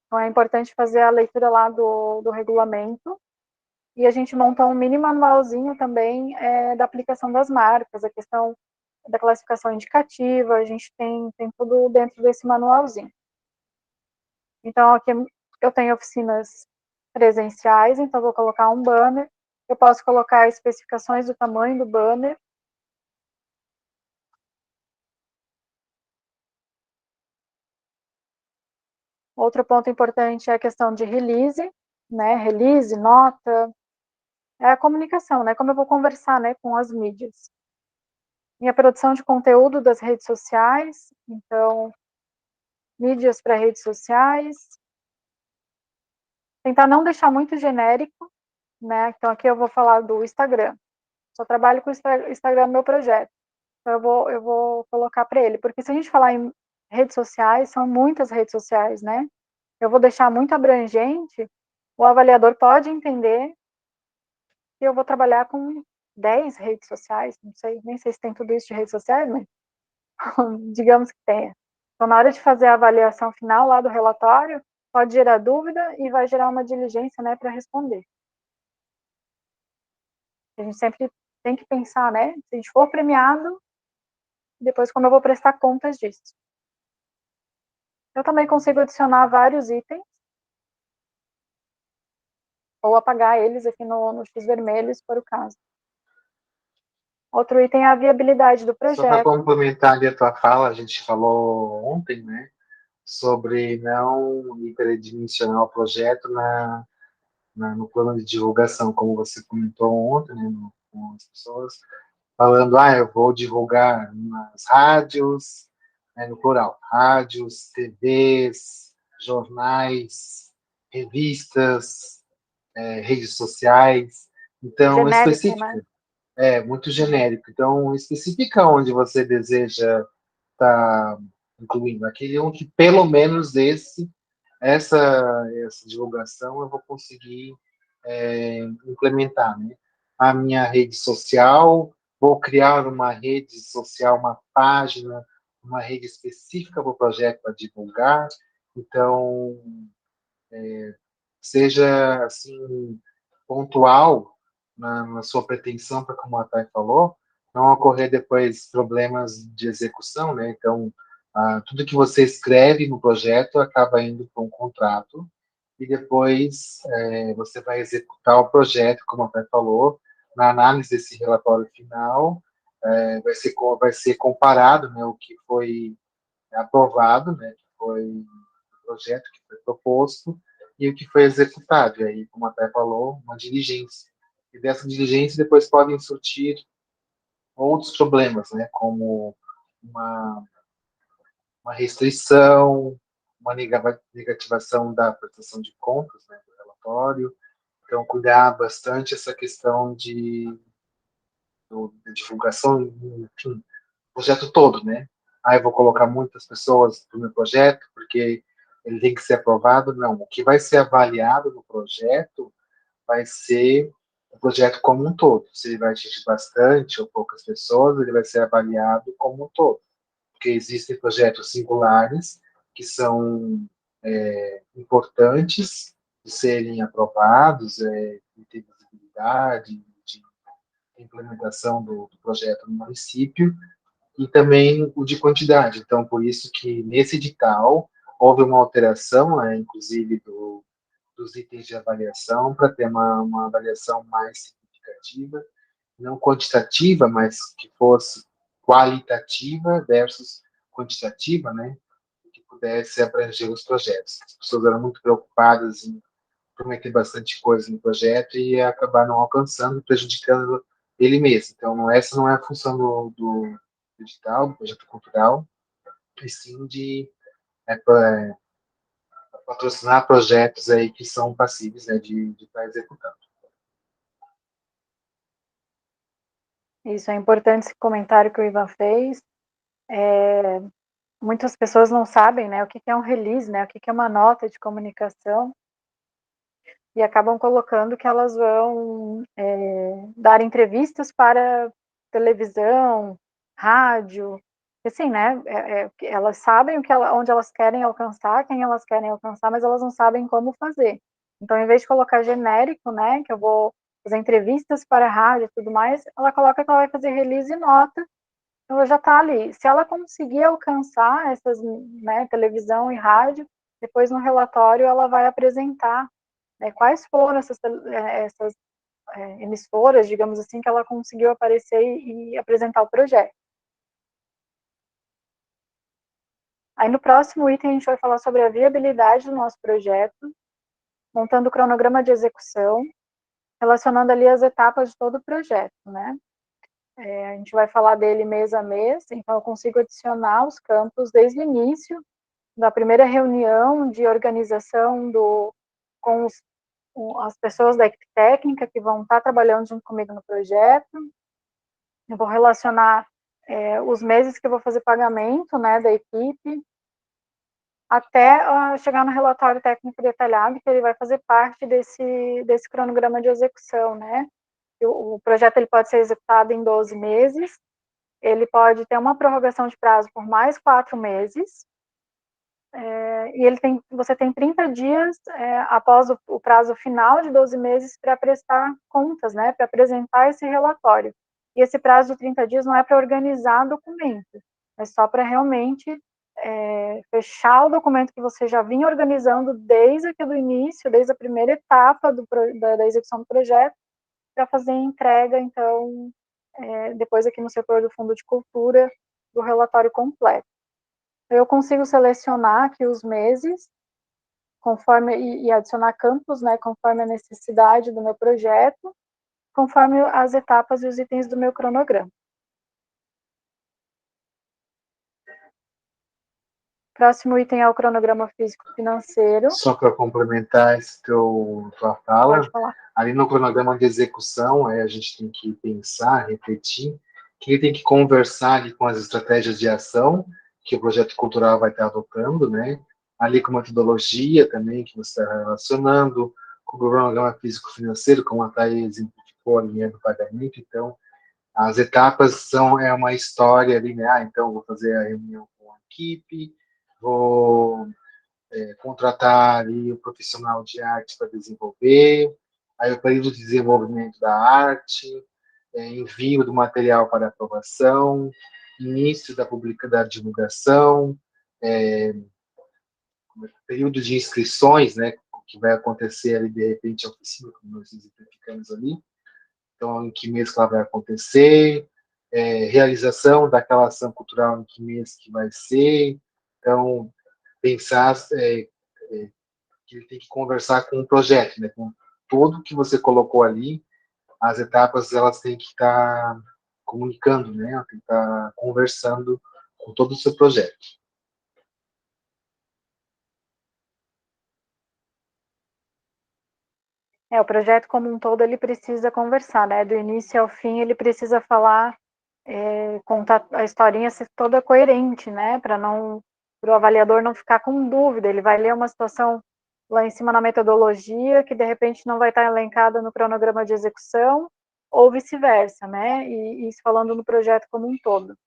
A: Então, é importante fazer a leitura lá do regulamento, e a gente monta um mini manualzinho também da aplicação das marcas, a questão da classificação indicativa, a gente tem tudo dentro desse manualzinho. Então, aqui eu tenho oficinas presenciais, então vou colocar um banner, eu posso colocar especificações do tamanho do banner. Outro ponto importante é a questão de release, né, release, nota, é a comunicação, né, como eu vou conversar, né, com as mídias. Minha produção de conteúdo das redes sociais, então, mídias para redes sociais. Tentar não deixar muito genérico, né, então aqui eu vou falar do Instagram. Só trabalho com o Instagram no meu projeto. Então eu vou colocar para ele, porque se a gente falar em redes sociais, são muitas redes sociais, né? Eu vou deixar muito abrangente, o avaliador pode entender que eu vou trabalhar com 10 redes sociais, não sei, nem sei se tem tudo isso de redes sociais, mas digamos que tenha. Então, na hora de fazer a avaliação final lá do relatório, pode gerar dúvida e vai gerar uma diligência, né, para responder. A gente sempre tem que pensar, né, se a gente for premiado, depois como eu vou prestar contas disso. Eu também consigo adicionar vários itens, ou apagar eles aqui no X vermelho, se for o caso. Outro item é a viabilidade do projeto.
B: Só para complementar ali a tua fala, a gente falou ontem, né, sobre não hiperdimensionar o projeto no plano de divulgação, como você comentou ontem, né, com as pessoas, falando, eu vou divulgar nas rádios, né, no plural, rádios, TVs, jornais, revistas, redes sociais. Então,
A: Genérico, né?
B: especifica. Muito genérico. Então, especifica onde você deseja estar incluindo. Aquele um que, pelo menos, essa divulgação eu vou conseguir implementar, né? A minha rede social, vou criar uma rede social, uma página, uma rede específica para o projeto para divulgar. Então, seja assim pontual na sua pretensão, para como a Thay falou, não ocorrer depois problemas de execução, né? Então, tudo que você escreve no projeto acaba indo para um contrato e depois você vai executar o projeto, como a Thay falou, na análise desse relatório final, vai ser comparado, né, o que foi aprovado, né, que foi o projeto que foi proposto e o que foi executado. E aí, como até falou, uma diligência. E dessa diligência depois podem surgir outros problemas, né, como uma, uma restrição, uma negativação da prestação de contas, né, do relatório. Então, cuidar bastante essa questão de divulgação, enfim, projeto todo, né? Eu vou colocar muitas pessoas no meu projeto, porque ele tem que ser aprovado. Não, o que vai ser avaliado no projeto vai ser o projeto como um todo. Se ele vai atingir bastante ou poucas pessoas, ele vai ser avaliado como um todo. Porque existem projetos singulares que são importantes de serem aprovados, de ter visibilidade, de implementação do projeto no município, e também o de quantidade. Então, por isso que nesse edital houve uma alteração, inclusive, dos itens de avaliação, para ter uma avaliação mais significativa, não quantitativa, mas que fosse qualitativa versus quantitativa, né? Que pudesse abranger os projetos. As pessoas eram muito preocupadas em prometer bastante coisa no projeto e acabar não alcançando, prejudicando ele mesmo. Então, essa não é a função do edital, do projeto cultural, e sim de patrocinar projetos aí que são passíveis, né, de estar executando.
A: Isso é importante, esse comentário que o Ivan fez. Muitas pessoas não sabem, né, o que é um release, né, o que é uma nota de comunicação, e acabam colocando que elas vão dar entrevistas para televisão, rádio, assim, né, elas sabem onde elas querem alcançar, quem elas querem alcançar, mas elas não sabem como fazer. Então, em vez de colocar genérico, né, que eu vou fazer entrevistas para rádio e tudo mais, ela coloca que ela vai fazer release e nota, ela já está ali. Se ela conseguir alcançar essas, né, televisão e rádio, depois no relatório ela vai apresentar, né, quais foram essas emissoras, digamos assim, que ela conseguiu aparecer e apresentar o projeto. Aí no próximo item a gente vai falar sobre a viabilidade do nosso projeto, montando o cronograma de execução, relacionando ali as etapas de todo o projeto, né? A gente vai falar dele mês a mês, então eu consigo adicionar os campos desde o início, da primeira reunião de organização com as pessoas da equipe técnica que vão estar trabalhando junto comigo no projeto. Eu vou relacionar os meses que eu vou fazer pagamento, né, da equipe, até chegar no relatório técnico detalhado, que ele vai fazer parte desse cronograma de execução, né. O projeto ele pode ser executado em 12 meses, ele pode ter uma prorrogação de prazo por mais 4 meses, e você tem 30 dias após o prazo final de 12 meses para prestar contas, né, para apresentar esse relatório. E esse prazo de 30 dias não é para organizar documento, é só para realmente fechar o documento que você já vinha organizando desde aqui do início, desde a primeira etapa da execução do projeto, para fazer a entrega, então, depois aqui no setor do Fundo de Cultura, do relatório completo. Eu consigo selecionar aqui os meses, conforme e adicionar campos, né, conforme a necessidade do meu projeto, conforme as etapas e os itens do meu cronograma. Próximo item é o cronograma físico-financeiro.
B: Só para complementar tua fala,
A: Pode falar.
B: ali no cronograma de execução, a gente tem que pensar, refletir, que ele tem que conversar ali com as estratégias de ação que o projeto cultural vai estar adotando, né? Ali com metodologia também, que você está relacionando, com o cronograma físico-financeiro, como a Thay exemplificou a linha do pagamento. Então, as etapas é uma história ali, né? Então, vou fazer a reunião com a equipe, vou contratar ali o profissional de arte para desenvolver, aí o período de desenvolvimento da arte, envio do material para aprovação, início da divulgação, período de inscrições, né, que vai acontecer ali de repente a oficina, como nós exemplificamos ali, então em que mês que ela vai acontecer, realização daquela ação cultural em que mês que vai ser, então pensar que ele tem que conversar com o projeto, né? Com tudo que você colocou ali, as etapas elas têm que estar comunicando, né? Tem que estar conversando com todo o seu projeto.
A: O projeto como um todo ele precisa conversar, né? Do início ao fim ele precisa falar, contar a historinha ser toda coerente, né? Para o avaliador não ficar com dúvida. Ele vai ler uma situação lá em cima na metodologia, que de repente não vai estar elencada no cronograma de execução, ou vice-versa, né? E isso falando no projeto como um todo.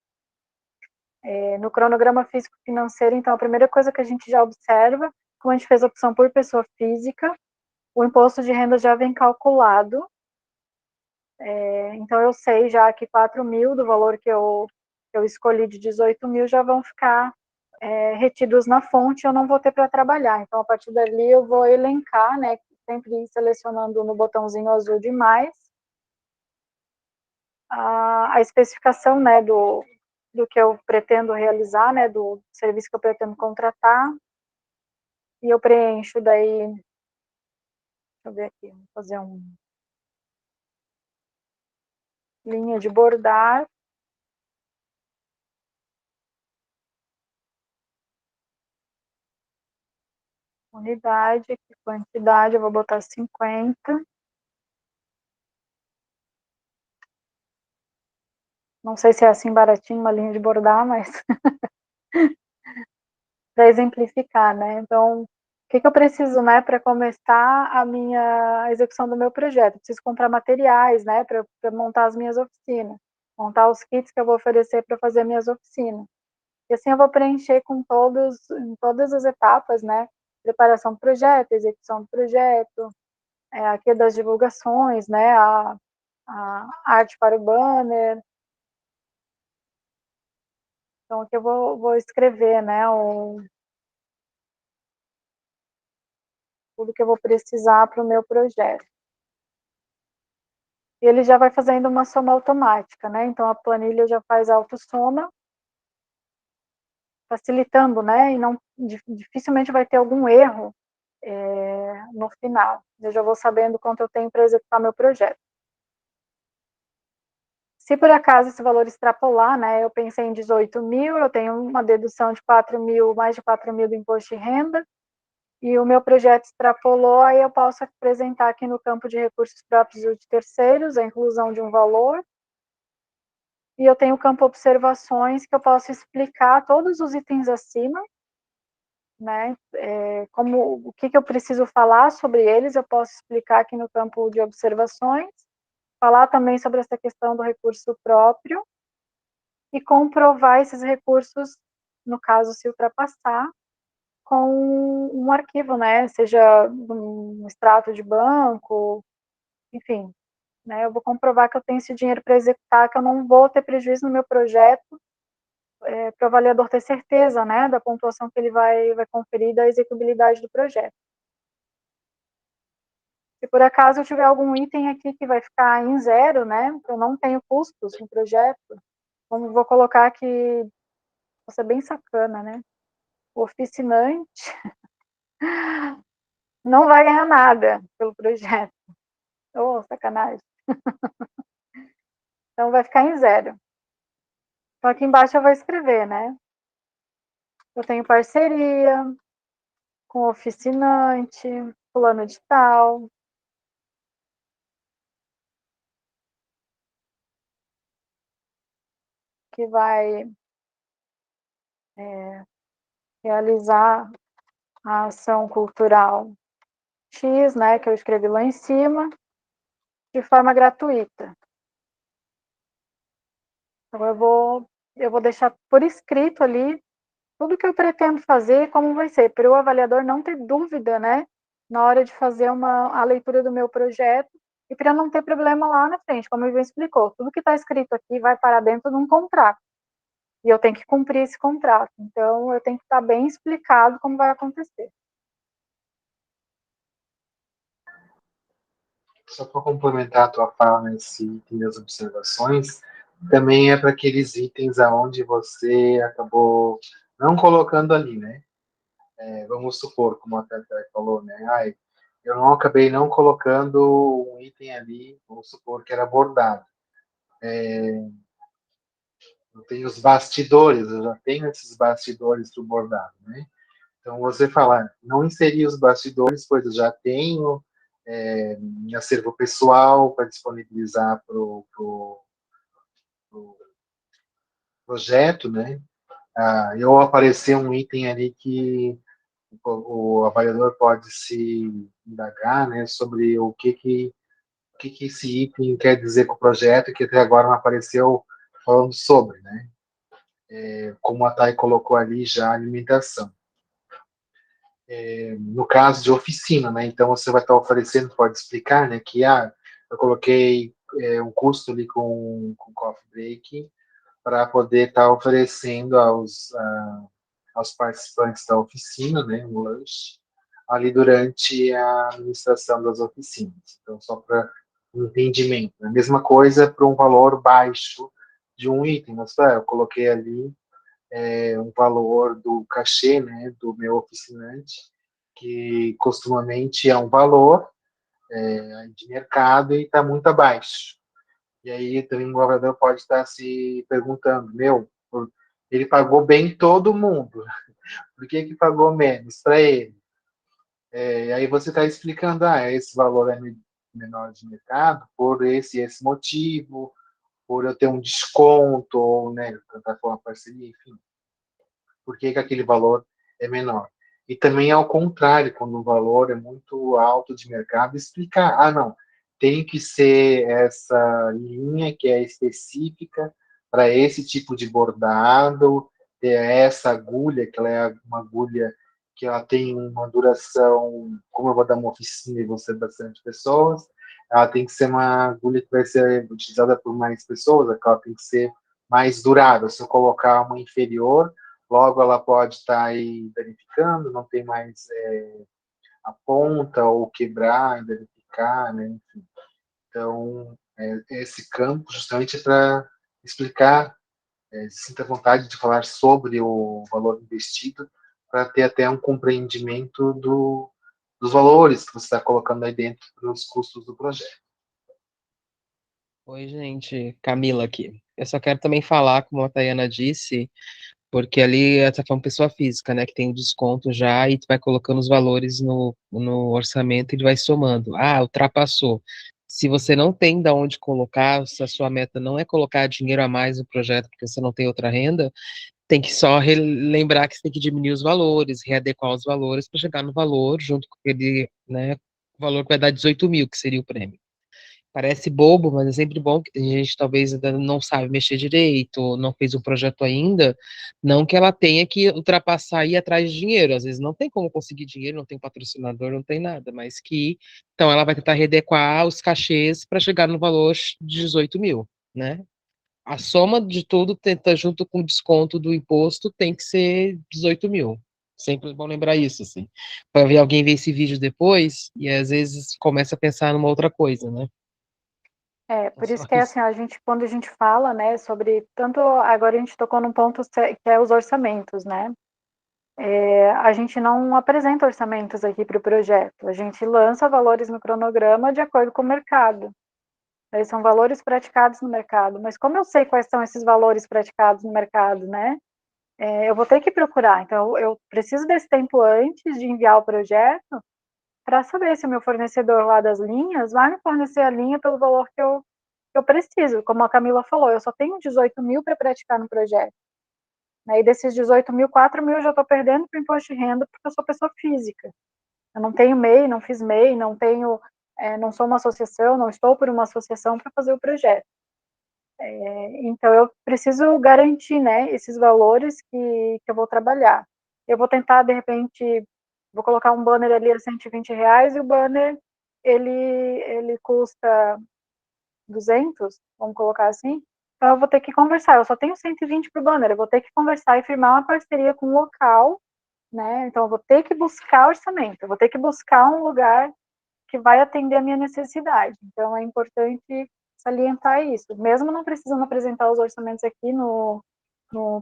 A: No cronograma físico-financeiro, então, a primeira coisa que a gente já observa, como a gente fez a opção por pessoa física, o imposto de renda já vem calculado. Então, eu sei já que 4 mil do valor que eu escolhi de 18 mil já vão ficar retidos na fonte, eu não vou ter para trabalhar. Então, a partir dali, eu vou elencar, né, sempre selecionando no botãozinho azul de mais, a especificação, né, do que eu pretendo realizar, né, do serviço que eu pretendo contratar, e eu preencho daí, deixa eu ver aqui, vou fazer linha de bordar, unidade, quantidade, eu vou botar 50. Não sei se é assim baratinho uma linha de bordar, mas para exemplificar, né? Então, o que, que eu preciso, né, para começar a minha execução do meu projeto? Eu preciso comprar materiais, né, para montar as minhas oficinas, montar os kits que eu vou oferecer para fazer minhas oficinas. E assim eu vou preencher com em todas as etapas, né? Preparação do projeto, execução do projeto, aqui das divulgações, né? A arte para o banner. Então, aqui eu vou escrever, né? Tudo que eu vou precisar para o meu projeto. E ele já vai fazendo uma soma automática, né? Então, a planilha já faz autossoma, facilitando, né? E não, dificilmente vai ter algum erro no final. Eu já vou sabendo quanto eu tenho para executar meu projeto. Se por acaso esse valor extrapolar, né, eu pensei em 18 mil, eu tenho uma dedução de 4 mil, mais de 4 mil do imposto de renda, e o meu projeto extrapolou, aí eu posso apresentar aqui no campo de recursos próprios ou de terceiros, a inclusão de um valor, e eu tenho o campo observações, que eu posso explicar todos os itens acima, né, como, o que eu preciso falar sobre eles, eu posso explicar aqui no campo de observações, falar também sobre essa questão do recurso próprio, e comprovar esses recursos, no caso, se ultrapassar, com um arquivo, né? Seja um extrato de banco, enfim, né? Eu vou comprovar que eu tenho esse dinheiro para executar, que eu não vou ter prejuízo no meu projeto, para o avaliador ter certeza, né, da pontuação que ele vai conferir da execuibilidade do projeto. Se por acaso eu tiver algum item aqui que vai ficar em zero, né, eu não tenho custos no projeto, como vou colocar aqui, vou ser bem sacana, né? O oficinante não vai ganhar nada pelo projeto. Oh, sacanagem. Então vai ficar em zero. Então aqui embaixo eu vou escrever, né? Eu tenho parceria com oficinante, fulano de tal, que vai realizar a ação cultural X, né? Que eu escrevi lá em cima, de forma gratuita. Então eu vou deixar por escrito ali tudo que eu pretendo fazer, como vai ser, para o avaliador não ter dúvida, né, na hora de fazer a leitura do meu projeto, e para não ter problema lá na frente, como o Ivan explicou, tudo que está escrito aqui vai parar dentro de um contrato, e eu tenho que cumprir esse contrato, então eu tenho que estar bem explicado como vai acontecer.
B: Só para complementar a tua fala nesse item das observações, também é para aqueles itens aonde você acabou não colocando ali, né? Vamos supor, como a Tata falou, né? Ai, eu não acabei não colocando um item ali, vamos supor que era bordado. Eu tenho os bastidores, eu já tenho esses bastidores do bordado, né? Então, você falar, não inserir os bastidores, pois eu já tenho em acervo pessoal para disponibilizar para o projeto, né? Eu aparecer um item ali que o avaliador pode se indagar, né, sobre o que esse item quer dizer com o projeto, que até agora não apareceu falando sobre, né? Como a Thay colocou ali já a alimentação. No caso de oficina, né? Então você vai estar oferecendo, pode explicar, né? Que eu coloquei um custo ali com coffee break para poder estar oferecendo aos participantes da oficina, né? Um lanche ali durante a administração das oficinas. Então só para um entendimento. A mesma coisa para um valor baixo de um item. Eu coloquei ali um valor do cachê, né, do meu oficinante, que costumamente é um valor de mercado e está muito abaixo. E aí também o governador pode estar se perguntando, ele pagou bem todo mundo, por que pagou menos para ele? E aí você está explicando, esse valor é menor de mercado por esse motivo, por eu ter um desconto, ou, né, tentar com uma parceria, enfim. Por que aquele valor é menor. E também ao contrário, quando o valor é muito alto de mercado, explicar, não, tem que ser essa linha que é específica para esse tipo de bordado, ter essa agulha, que ela é uma agulha que ela tem uma duração, como eu vou dar uma oficina e vão ser bastante pessoas, ela tem que ser uma agulha que vai ser utilizada por mais pessoas, ela tem que ser mais durável. Se eu colocar uma inferior, logo ela pode estar aí danificando, não tem mais a ponta, ou quebrar e danificar, né? Enfim. Então, esse campo justamente é para explicar, sinta vontade de falar sobre o valor investido, para ter até um compreendimento dos valores que você está colocando aí dentro dos custos do projeto.
C: Oi, gente, Camila aqui. Eu só quero também falar, como a Tayana disse, porque ali essa foi uma pessoa física, né, que tem o desconto já e tu vai colocando os valores no orçamento e ele vai somando. Ultrapassou. Se você não tem de onde colocar, se a sua meta não é colocar dinheiro a mais no projeto porque você não tem outra renda, tem que só lembrar que você tem que diminuir os valores, readequar os valores para chegar no valor junto com aquele, né, valor que vai dar 18 mil, que seria o prêmio. Parece bobo, mas é sempre bom que tem gente talvez ainda não sabe mexer direito, ou não fez o projeto ainda, não que ela tenha que ultrapassar e ir atrás de dinheiro. Às vezes não tem como conseguir dinheiro, não tem patrocinador, não tem nada, mas que então ela vai tentar readequar os cachês para chegar no valor de 18 mil, né? A soma de tudo, tenta, junto com o desconto do imposto, tem que ser 18 mil. Sempre é bom lembrar isso, assim. Para ver alguém ver esse vídeo depois e às vezes começa a pensar numa outra coisa, né? É
A: Por
C: só
A: isso que é
C: isso.
A: assim, quando a gente fala, né, sobre tanto, agora a gente tocou num ponto que é os orçamentos, né? A gente não apresenta orçamentos aqui para o projeto, a gente lança valores no cronograma de acordo com o mercado. Eles são valores praticados no mercado, mas como eu sei quais são esses valores praticados no mercado, né? Eu vou ter que procurar, então eu preciso desse tempo antes de enviar o projeto para saber se o meu fornecedor lá das linhas vai me fornecer a linha pelo valor que eu preciso. Como a Camila falou, eu só tenho 18 mil para praticar no projeto. Né? E desses 18 mil, 4 mil eu já estou perdendo para o imposto de renda porque eu sou pessoa física. Eu não tenho MEI, não fiz MEI, não tenho, não sou uma associação, não estou por uma associação para fazer o projeto. Então eu preciso garantir, né, esses valores que eu vou trabalhar. Eu vou tentar, de repente, vou colocar um banner ali a R$ 120 e o banner ele custa 200, vamos colocar assim. Então eu vou ter que conversar. Eu só tenho 120 para o banner. Eu vou ter que conversar e firmar uma parceria com o local, né? Então eu vou ter que buscar orçamento. Eu vou ter que buscar um lugar que vai atender a minha necessidade. Então é importante salientar isso. Mesmo não precisando apresentar os orçamentos aqui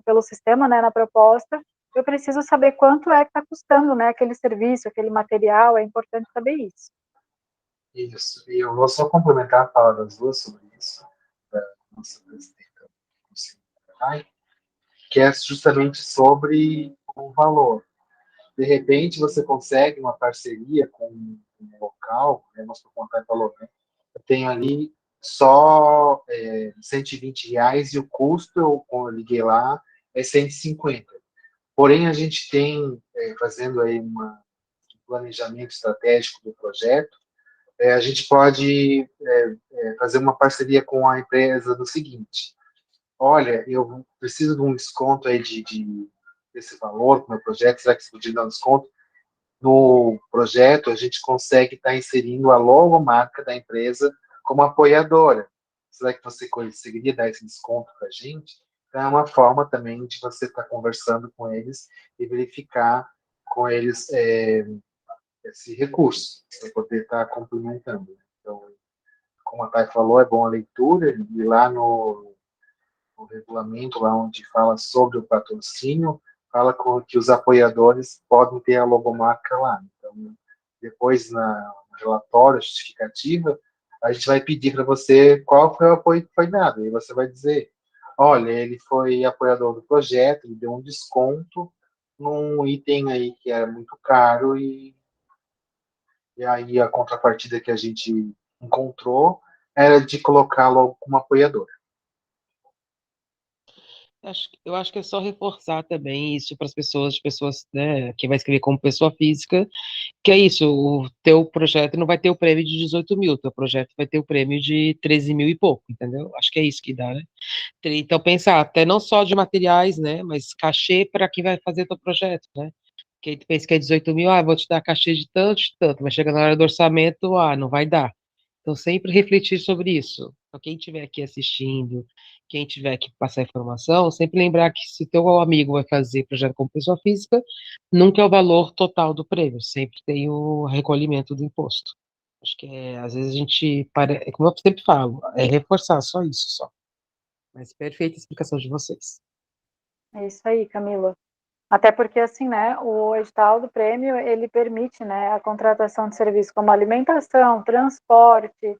A: pelo sistema, né, na proposta, eu preciso saber quanto é que está custando, né, aquele serviço, aquele material. É importante saber isso.
B: Isso. E eu vou só complementar a fala das duas sobre isso, da nossa presidenta, que é justamente sobre o valor. De repente, você consegue uma parceria com um local, né, nosso contato falou, né, eu tenho ali só R$ 120 e o custo, quando eu liguei lá, é 150. Porém, a gente tem, fazendo aí um planejamento estratégico do projeto, a gente pode fazer uma parceria com a empresa no seguinte: olha, eu preciso de um desconto aí desse valor para o meu projeto, será que você podia dar um desconto? No projeto, a gente consegue estar inserindo a logomarca da empresa como apoiadora. Será que você conseguiria dar esse desconto para a gente? Então, é uma forma também de você estar conversando com eles e verificar com eles esse recurso, para poder estar complementando. Então, como a Thay falou, é bom a leitura, e lá no regulamento, lá onde fala sobre o patrocínio, fala que os apoiadores podem ter a logomarca lá. Então, depois, no relatório, justificativa, a gente vai pedir para você qual foi o apoio que foi dado. E você vai dizer, olha, ele foi apoiador do projeto, ele deu um desconto num item aí que era muito caro, e aí a contrapartida que a gente encontrou era de colocá-lo como apoiador.
C: Eu acho que é só reforçar também isso para as pessoas, né, que vai escrever como pessoa física, que é isso, o teu projeto não vai ter o prêmio de 18 mil, teu projeto vai ter o prêmio de 13 mil e pouco, entendeu? Acho que é isso que dá, né? Então, pensar até não só de materiais, né, mas cachê para quem vai fazer teu projeto, né? Que aí tu pensa que é 18 mil, vou te dar cachê de tanto, mas chega na hora do orçamento, não vai dar. Então, sempre refletir sobre isso. Então, quem estiver aqui assistindo, quem tiver que passar informação, sempre lembrar que se teu amigo vai fazer projeto como pessoa física, nunca é o valor total do prêmio, sempre tem o recolhimento do imposto. Acho que às vezes a gente, como eu sempre falo, é reforçar só isso, só. Mas perfeita explicação de vocês.
A: É isso aí, Camila. Até porque, assim, né, o edital do prêmio, ele permite, né, a contratação de serviços como alimentação, transporte,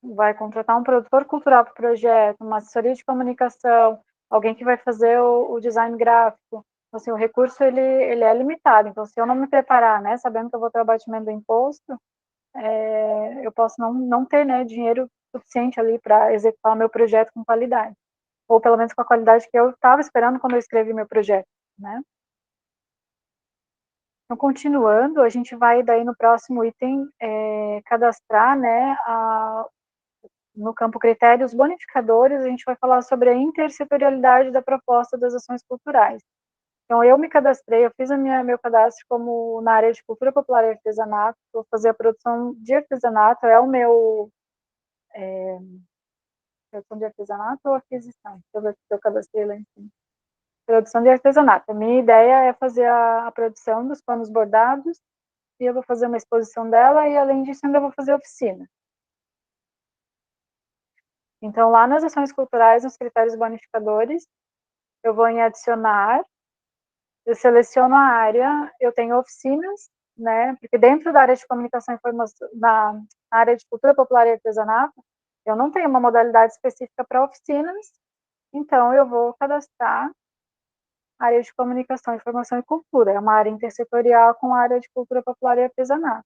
A: vai contratar um produtor cultural para o projeto, uma assessoria de comunicação, alguém que vai fazer o design gráfico. Então, assim, o recurso, ele é limitado. Então, se eu não me preparar, né, sabendo que eu vou ter o abatimento do imposto, eu posso não ter, né, dinheiro suficiente ali para executar o meu projeto com qualidade. Ou pelo menos com a qualidade que eu estava esperando quando eu escrevi meu projeto, né? Então, continuando, a gente vai daí no próximo item cadastrar, né, no campo critérios bonificadores, a gente vai falar sobre a intersetorialidade da proposta das ações culturais. Então, eu me cadastrei, eu fiz meu cadastro como na área de cultura popular e artesanato, vou fazer a produção de artesanato, é o meu produção de artesanato ou aquisição? Deixa eu ver se eu cadastrei lá em cima. Produção de artesanato. A minha ideia é fazer a produção dos panos bordados, e eu vou fazer uma exposição dela, e além disso ainda vou fazer oficina. Então, lá nas ações culturais, nos critérios bonificadores, eu vou em adicionar, eu seleciono a área, eu tenho oficinas, né, porque dentro da área de comunicação e informação, na área de cultura popular e artesanato, eu não tenho uma modalidade específica para oficinas, então eu vou cadastrar a área de comunicação, informação e cultura, é uma área intersetorial com a área de cultura popular e artesanato.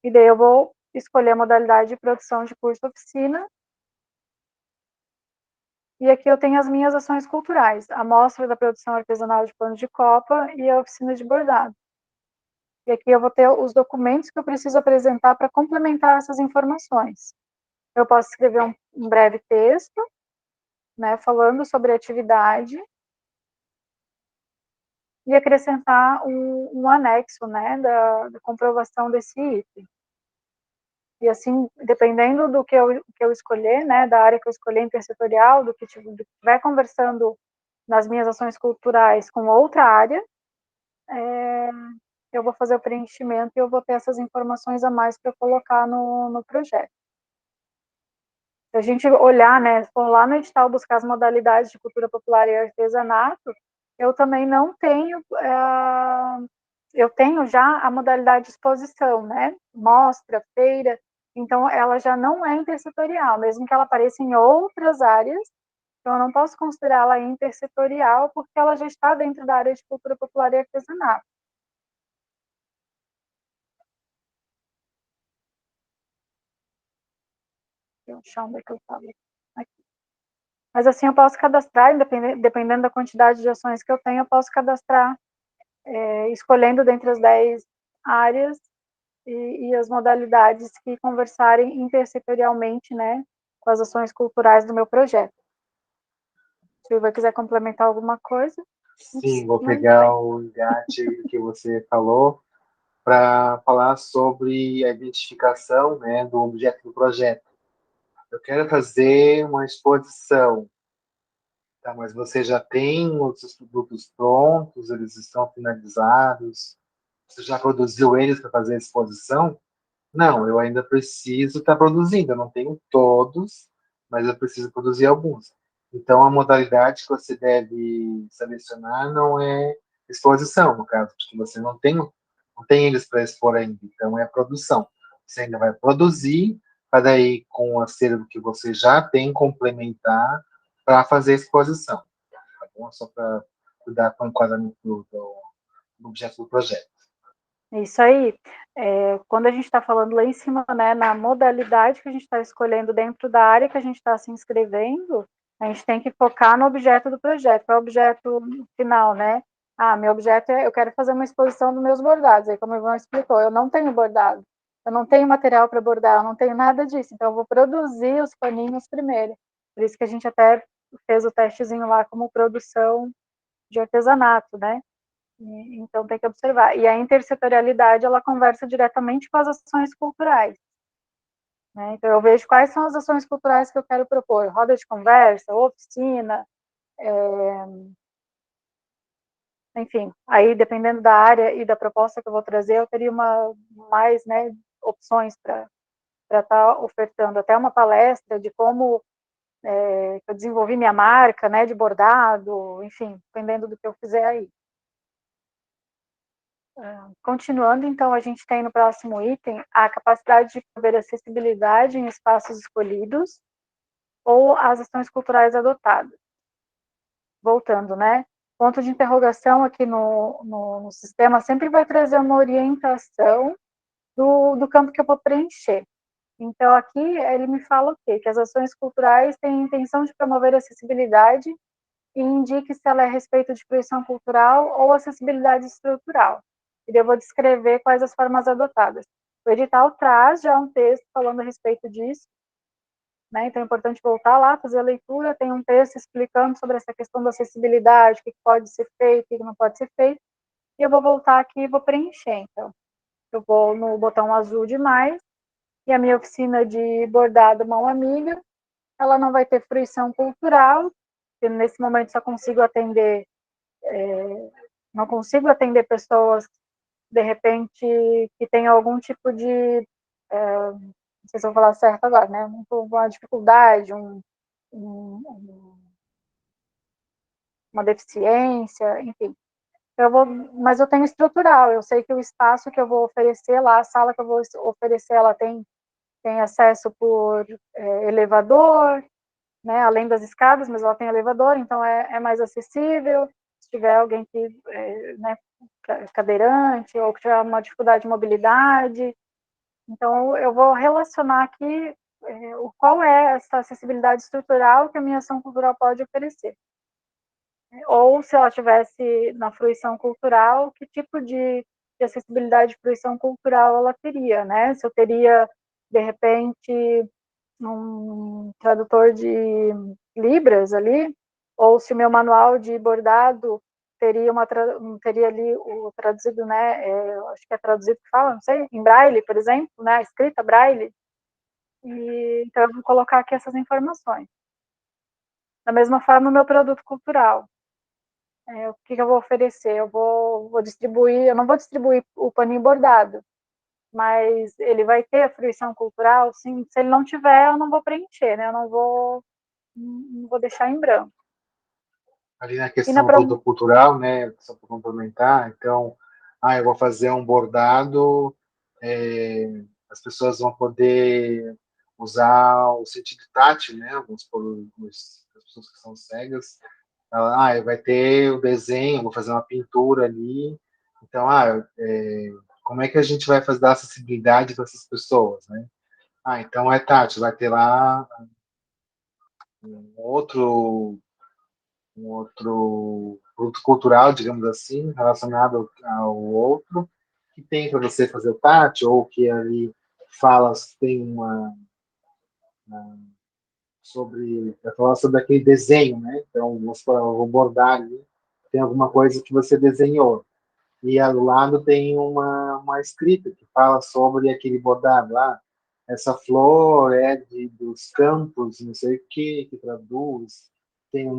A: E daí eu vou escolher a modalidade de produção de curso oficina. E aqui eu tenho as minhas ações culturais, a mostra da produção artesanal de pano de copa e a oficina de bordado. E aqui eu vou ter os documentos que eu preciso apresentar para complementar essas informações. Eu posso escrever um breve texto, né, falando sobre a atividade, e acrescentar um anexo, né, da comprovação desse item. E assim, dependendo do que eu escolher, né, da área que eu escolher intersetorial, do que estiver conversando nas minhas ações culturais com outra área, eu vou fazer o preenchimento e eu vou ter essas informações a mais para colocar no projeto. Se a gente olhar, né, se for lá no edital buscar as modalidades de cultura popular e artesanato, eu também não tenho, eu tenho já a modalidade de exposição, né, mostra, feira, então ela já não é intersetorial, mesmo que ela apareça em outras áreas, então eu não posso considerá-la intersetorial porque ela já está dentro da área de cultura popular e artesanato. Deixa eu achar onde é que eu estava. Aqui. Mas assim, eu posso cadastrar, dependendo da quantidade de ações que eu tenho, eu posso cadastrar, escolhendo dentre as 10 áreas e as modalidades que conversarem intersetorialmente, né, com as ações culturais do meu projeto. Se o Ivan quiser complementar alguma coisa.
B: Sim, vou pegar o engate que você falou para falar sobre a identificação, né, do objeto do projeto. Eu quero fazer uma exposição, tá? Mas você já tem os produtos prontos, eles estão finalizados, você já produziu eles para fazer a exposição? Não, eu ainda preciso estar produzindo. Eu não tenho todos, mas eu preciso produzir alguns. Então, a modalidade que você deve selecionar não é exposição, no caso, porque você não tem eles para expor ainda. Então, é produção. Você ainda vai produzir, para daí, com o acervo que você já tem, complementar para fazer a exposição. Tá bom? Só para cuidar com o enquadramento do objeto do projeto.
A: Isso aí. Quando a gente está falando lá em cima, né, na modalidade que a gente está escolhendo dentro da área que a gente está se inscrevendo, a gente tem que focar no objeto do projeto, qual é o objeto final, né? Meu objeto eu quero fazer uma exposição dos meus bordados. Aí, como o Ivan explicou, eu não tenho bordado, eu não tenho material para bordar, eu não tenho nada disso. Então, eu vou produzir os paninhos primeiro. Por isso que a gente até fez o testezinho lá como produção de artesanato, né? Então tem que observar. E a intersetorialidade, ela conversa diretamente com as ações culturais. Né? Então eu vejo quais são as ações culturais que eu quero propor. Roda de conversa, oficina, enfim. Aí, dependendo da área e da proposta que eu vou trazer, eu teria mais, né, opções para estar ofertando. Até uma palestra de como eu desenvolvi minha marca, né, de bordado, enfim, dependendo do que eu fizer aí. Continuando, então, a gente tem no próximo item a capacidade de prover acessibilidade em espaços escolhidos ou as ações culturais adotadas. Voltando, né? Ponto de interrogação aqui no sistema sempre vai trazer uma orientação do campo que eu vou preencher. Então, aqui ele me fala o quê? Que as ações culturais têm a intenção de promover acessibilidade e indique se ela é a respeito de fruição cultural ou acessibilidade estrutural. E eu vou descrever quais as formas adotadas. O edital traz já um texto falando a respeito disso, né? Então é importante voltar lá, fazer a leitura, tem um texto explicando sobre essa questão da acessibilidade, o que pode ser feito, o que não pode ser feito, e eu vou voltar aqui e vou preencher. Então, eu vou no botão azul de mais, e a minha oficina de bordado mão amiga, ela não vai ter fruição cultural, porque nesse momento só consigo atender não consigo atender pessoas, de repente, que tenham algum tipo de, não sei se eu vou falar certo agora, né, uma dificuldade, uma deficiência, enfim. Mas eu tenho estrutural, eu sei que o espaço que eu vou oferecer lá, a sala que eu vou oferecer, ela tem acesso por elevador, né, além das escadas, mas ela tem elevador, então é mais acessível. Se tiver alguém que, né, cadeirante ou que tiver uma dificuldade de mobilidade, então eu vou relacionar aqui qual é essa acessibilidade estrutural que a minha ação cultural pode oferecer. Ou se ela tivesse na fruição cultural, que tipo de acessibilidade de fruição cultural ela teria, né? Se eu teria, de repente, um tradutor de libras ali, ou se o meu manual de bordado teria ali o traduzido, né, acho que é traduzido que fala, não sei, em braille, por exemplo, né, escrita braille, e então eu vou colocar aqui essas informações. Da mesma forma, o meu produto cultural, o que eu vou oferecer? Eu vou distribuir, eu não vou distribuir o paninho bordado, mas ele vai ter a fruição cultural, sim, se ele não tiver, eu não vou preencher, né, eu não vou deixar em branco.
B: Ali na questão do produto cultural, né, só para complementar, então, eu vou fazer um bordado, as pessoas vão poder usar o sentido tátil, né, as pessoas que são cegas, vai ter o desenho, vou fazer uma pintura ali, então, como é que a gente vai fazer a acessibilidade para essas pessoas, né? Então é tátil, vai ter lá um outro, um outro produto cultural, digamos assim, relacionado ao outro, que tem para você fazer parte, ou que ali fala, tem vai falar sobre aquele desenho, né? Então, vamos falar, eu vou bordar ali, tem alguma coisa que você desenhou. E ao lado tem uma escrita que fala sobre aquele bordado lá. Essa flor é dos campos, não sei o que traduz, tem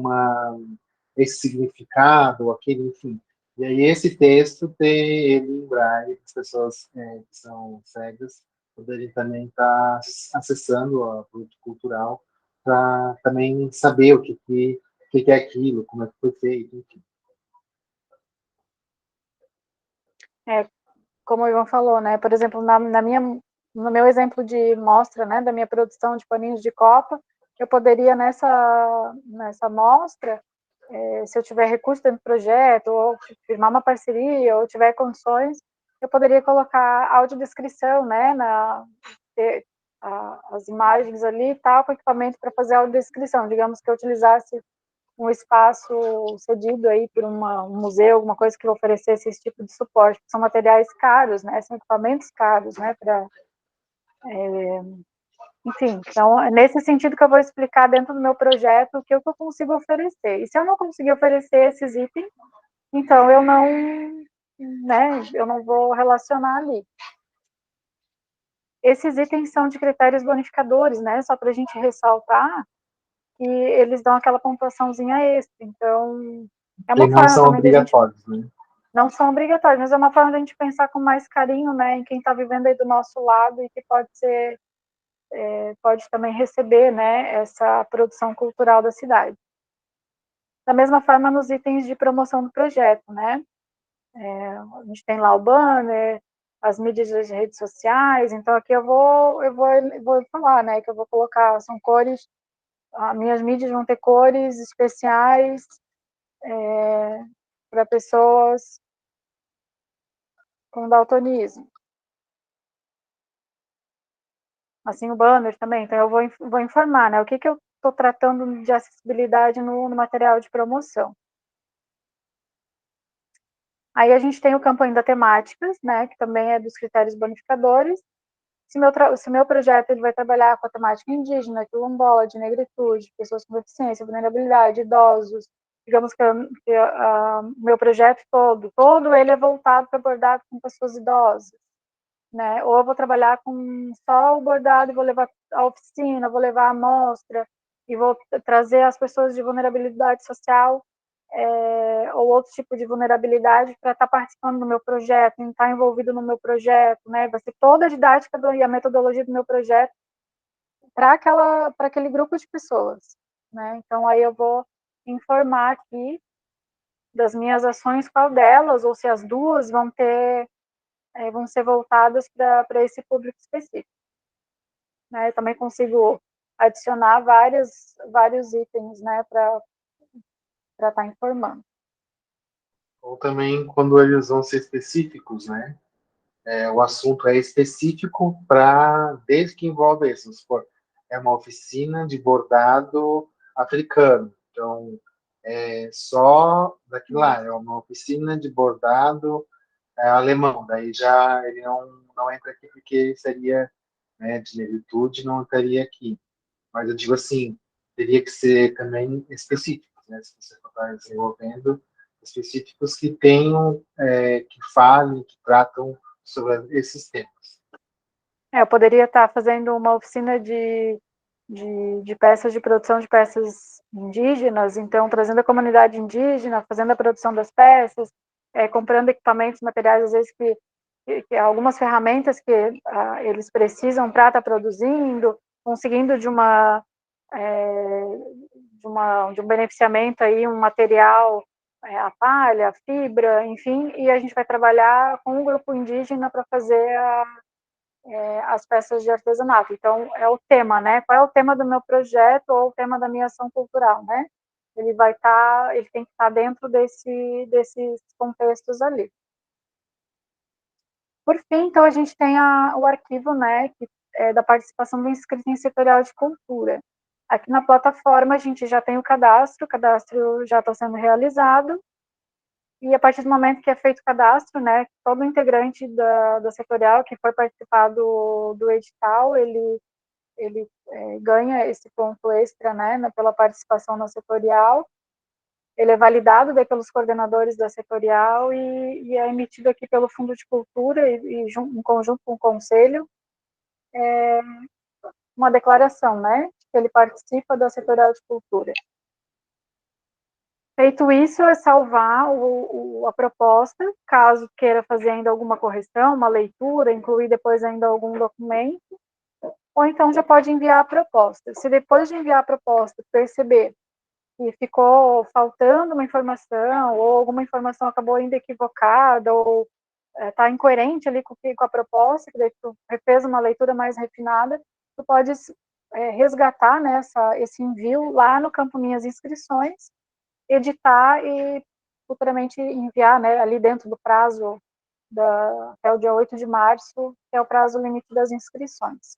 B: esse significado, aquele, enfim. E aí esse texto tem ele em braille, as pessoas que são cegas poderem também estar acessando a produto cultural para também saber o que é aquilo, como é que foi feito, enfim.
A: É, como o Ivan falou, né? Por exemplo, no meu exemplo de mostra, né, da minha produção de paninhos de copa, eu poderia nessa mostra, se eu tiver recurso dentro do projeto, ou firmar uma parceria, ou tiver condições, eu poderia colocar audiodescrição, né, ter, as imagens ali e tal, com equipamento para fazer audiodescrição. Digamos que eu utilizasse um espaço cedido aí por um museu, alguma coisa que oferecesse esse tipo de suporte. São materiais caros, né? São equipamentos caros, né? Enfim, então é nesse sentido que eu vou explicar dentro do meu projeto o que eu consigo oferecer. E se eu não conseguir oferecer esses itens, então eu não vou relacionar ali. Esses itens são de critérios bonificadores, né? Só para a gente ressaltar que eles dão aquela pontuaçãozinha extra. Então, é
B: E
A: uma
B: não
A: forma
B: são
A: também da gente.
B: obrigatórios, né?
A: Não são obrigatórios, mas é uma forma da gente pensar com mais carinho, né, em quem está vivendo aí do nosso lado e que pode também receber, né, essa produção cultural da cidade. Da mesma forma, nos itens de promoção do projeto, né, a gente tem lá o banner, as mídias das redes sociais, então aqui eu vou falar, né, que eu vou colocar, são cores, as minhas mídias vão ter cores especiais para pessoas com daltonismo. Assim, o banner também, então eu vou informar, né, o que eu estou tratando de acessibilidade no material de promoção. Aí a gente tem o campo ainda temáticas, né, que também é dos critérios bonificadores. Se meu projeto ele vai trabalhar com a temática indígena, quilombola, de negritude, pessoas com deficiência, vulnerabilidade, idosos, digamos que o meu projeto todo ele é voltado para bordado com pessoas idosas, né? Ou eu vou trabalhar com só o bordado e vou levar a oficina, vou levar a amostra e vou trazer as pessoas de vulnerabilidade social ou outro tipo de vulnerabilidade para estar participando do meu projeto, estar envolvido no meu projeto, né? Vai ser toda a didática e a metodologia do meu projeto para aquele grupo de pessoas, né? Então aí eu vou informar aqui das minhas ações, qual delas, ou se as duas vão ser voltadas para esse público específico. Né? Eu também consigo adicionar vários itens, né, para estar informando.
B: Ou também quando eles vão ser específicos, né? O assunto é específico desde que envolve isso. Vamos supor, é uma oficina de bordado africano. Então, é só daquilo lá. É uma oficina de bordado alemão. Daí já ele não entra aqui porque seria, né, de negritude, não estaria aqui. Mas eu digo assim, teria que ser também específicos, né? Se você está desenvolvendo específicos que tenham, que falem, que tratam sobre esses temas.
A: Eu poderia estar fazendo uma oficina de peças, de produção de peças indígenas, então trazendo a comunidade indígena, fazendo a produção das peças, comprando equipamentos, materiais, às vezes que algumas ferramentas que eles precisam para estar produzindo, conseguindo de um beneficiamento aí, um material, a palha, a fibra, enfim, e a gente vai trabalhar com um grupo indígena para fazer as peças de artesanato. Então, é o tema, né? Qual é o tema do meu projeto ou o tema da minha ação cultural, né? Ele tem que estar dentro desses contextos ali. Por fim, então, a gente tem o arquivo, né, que é da participação do inscrito em setorial de cultura. Aqui na plataforma a gente já tem o cadastro já está sendo realizado, e a partir do momento que é feito o cadastro, né, todo integrante da setorial que for participar do edital, ele ganha esse ponto extra, né, pela participação na setorial. Ele é validado daí pelos coordenadores da setorial e é emitido aqui pelo Fundo de Cultura em conjunto com o Conselho, uma declaração, né, que ele participa da setorial de cultura. Feito isso, é salvar a proposta, caso queira fazer ainda alguma correção, uma leitura, incluir depois ainda algum documento, ou então já pode enviar a proposta. Se depois de enviar a proposta perceber que ficou faltando uma informação, ou alguma informação acabou ainda equivocada, ou está incoerente ali com a proposta, que daí tu fez uma leitura mais refinada, tu pode resgatar, né, esse envio lá no campo Minhas Inscrições, editar e futuramente enviar, né, ali dentro do prazo até o dia 8 de março, que é o prazo limite das inscrições.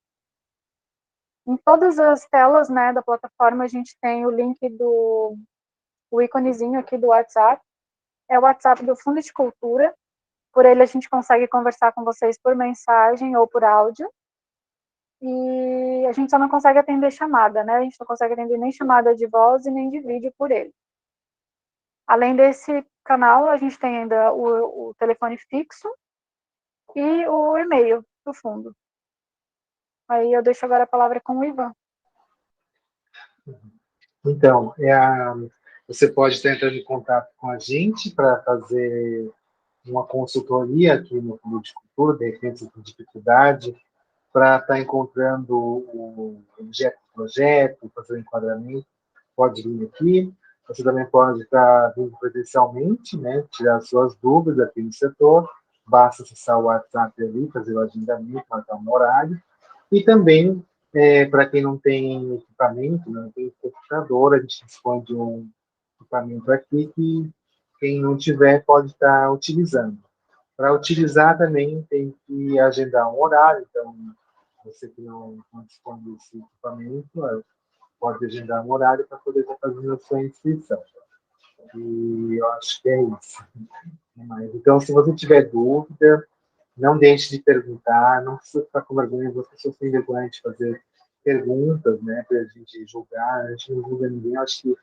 A: Em todas as telas, né, da plataforma, a gente tem o link o íconezinho aqui do WhatsApp, é o WhatsApp do Fundo de Cultura, por ele a gente consegue conversar com vocês por mensagem ou por áudio, e a gente só não consegue atender chamada, né, a gente não consegue atender nem chamada de voz e nem de vídeo por ele. Além desse canal, a gente tem ainda o telefone fixo e o e-mail do fundo. Aí eu deixo agora a palavra com o Ivan.
B: Então, você pode estar entrando em contato com a gente para fazer uma consultoria aqui no Fundo de Cultura, de repente, você tem dificuldade para estar encontrando o objeto do projeto, fazer o enquadramento, pode vir aqui. Você também pode estar vindo presencialmente, né, tirar suas dúvidas aqui no setor. Basta acessar o WhatsApp ali, fazer o agendamento, marcar um horário. E também, para quem não tem equipamento, não tem computador, a gente dispõe de um equipamento aqui que quem não tiver pode estar utilizando. Para utilizar também tem que agendar um horário, então você que não dispõe desse equipamento, pode agendar um horário para poder estar fazendo a sua inscrição. E eu acho que é isso. Então, se você tiver dúvida, não deixe de perguntar, não precisa ficar com vergonha, as pessoas têm vergonha de fazer perguntas, né, para a gente julgar, a gente não julga ninguém, acho que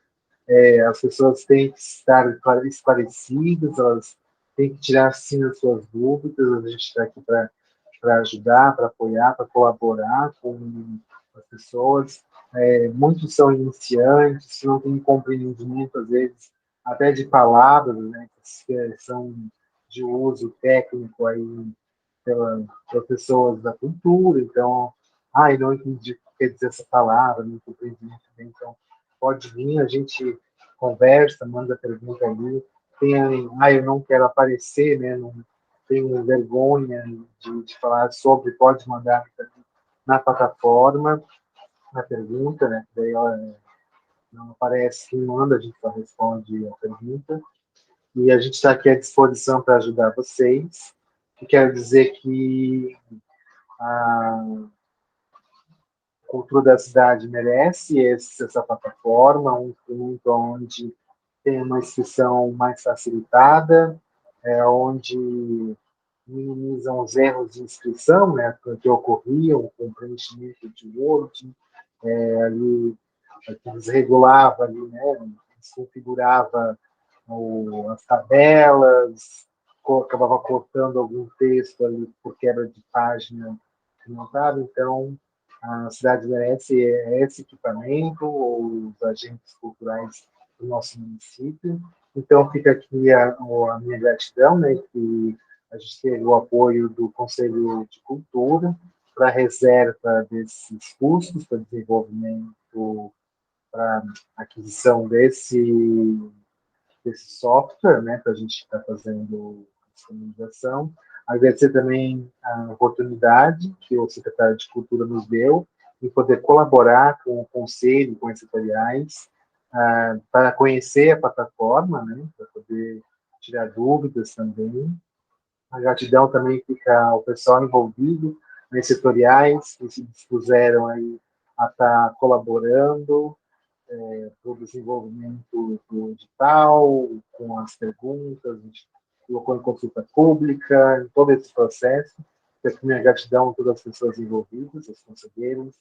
B: as pessoas têm que estar esclarecidas, elas têm que tirar, sim, as suas dúvidas, a gente está aqui para ajudar, para apoiar, para colaborar com as pessoas. Muitos são iniciantes, não têm compreendimento, às vezes, até de palavras, né, que são de uso técnico aí pelas pessoas da cultura, então, eu não entendi o que quer dizer essa palavra, não compreendi muito bem, então, pode vir, a gente conversa, manda pergunta ali, eu não quero aparecer, né, não tenho vergonha de falar sobre, pode mandar na plataforma, na pergunta, né, daí ela não aparece quem manda, a gente só responde a pergunta, e a gente está aqui à disposição para ajudar vocês, e quero dizer que a cultura da cidade merece essa plataforma, um instrumento onde tem uma inscrição mais facilitada, onde minimizam os erros de inscrição, né, que ocorriam com preenchimento de Word, ali desregulava ali, né, desconfigurava as tabelas, acabava cortando algum texto ali por quebra de página que não estava, então a cidade merece esse equipamento, ou os agentes culturais do nosso município. Então fica aqui a minha gratidão, né, que a gente teve o apoio do Conselho de Cultura para a reserva desses custos para desenvolvimento, para aquisição desse software, né, para a gente estar fazendo a disponibilização. Agradecer também a oportunidade que o secretário de Cultura nos deu em poder colaborar com o Conselho, com as setoriais, para conhecer a plataforma, né, para poder tirar dúvidas também. A gratidão também fica ao pessoal envolvido nas setoriais, que se dispuseram aí a estar colaborando para o desenvolvimento do digital, com as perguntas, a gente colocou em consulta pública, em todo esse processo. Peço minha gratidão a todas as pessoas envolvidas, aos conselheiros,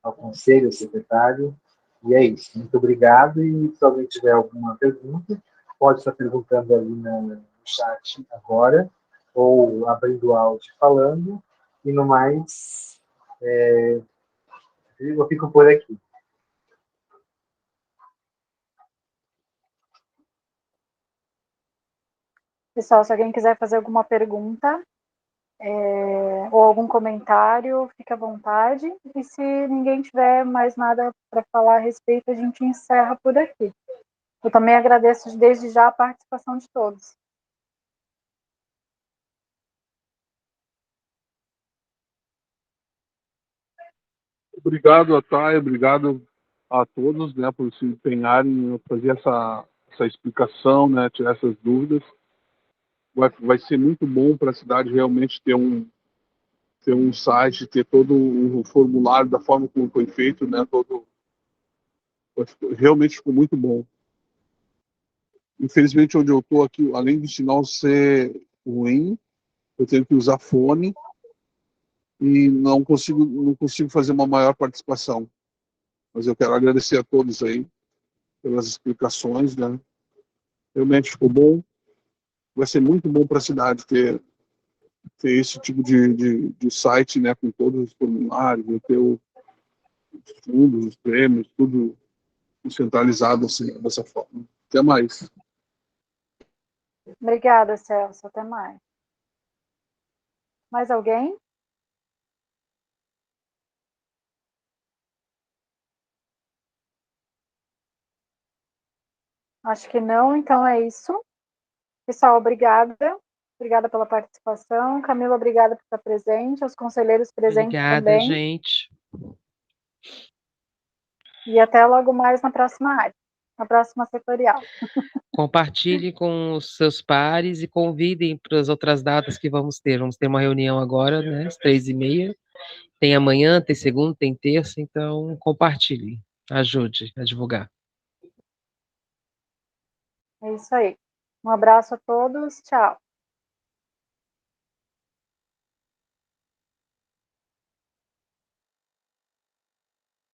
B: ao conselho, ao secretário. E é isso. Muito obrigado. E se alguém tiver alguma pergunta, pode estar perguntando ali no chat agora, ou abrindo o áudio falando. E no mais, eu fico por aqui.
A: Pessoal, se alguém quiser fazer alguma pergunta ou algum comentário, fique à vontade. E se ninguém tiver mais nada para falar a respeito, a gente encerra por aqui. Eu também agradeço desde já a participação de todos.
D: Obrigado, Thay, obrigado a todos, né, por se empenharem em fazer essa explicação, né, tirar essas dúvidas. Vai ser muito bom para a cidade realmente ter um site, ter todo o formulário da forma como foi feito, né, realmente ficou muito bom. Infelizmente, onde eu estou aqui, além do sinal ser ruim, eu tenho que usar fone e não consigo fazer uma maior participação. Mas eu quero agradecer a todos aí pelas explicações, né? Realmente ficou bom. Vai ser muito bom para a cidade ter esse tipo de site, né, com todos os formulários, ter os fundos, os prêmios, tudo centralizado assim, dessa forma. Até mais.
A: Obrigada, Celso. Até mais. Mais alguém? Acho que não, então é isso. Pessoal, obrigada. Obrigada pela participação. Camila, obrigada por estar presente. Aos conselheiros presentes
C: Obrigada,
A: também.
C: gente.
A: E até logo mais na próxima área, na próxima setorial.
C: Compartilhe com os seus pares e convidem para as outras datas que vamos ter. Vamos ter uma reunião agora, né, às 3h30. Tem amanhã, tem segunda, tem terça, então compartilhe. Ajude a divulgar.
A: É isso aí. Um abraço a todos. Tchau.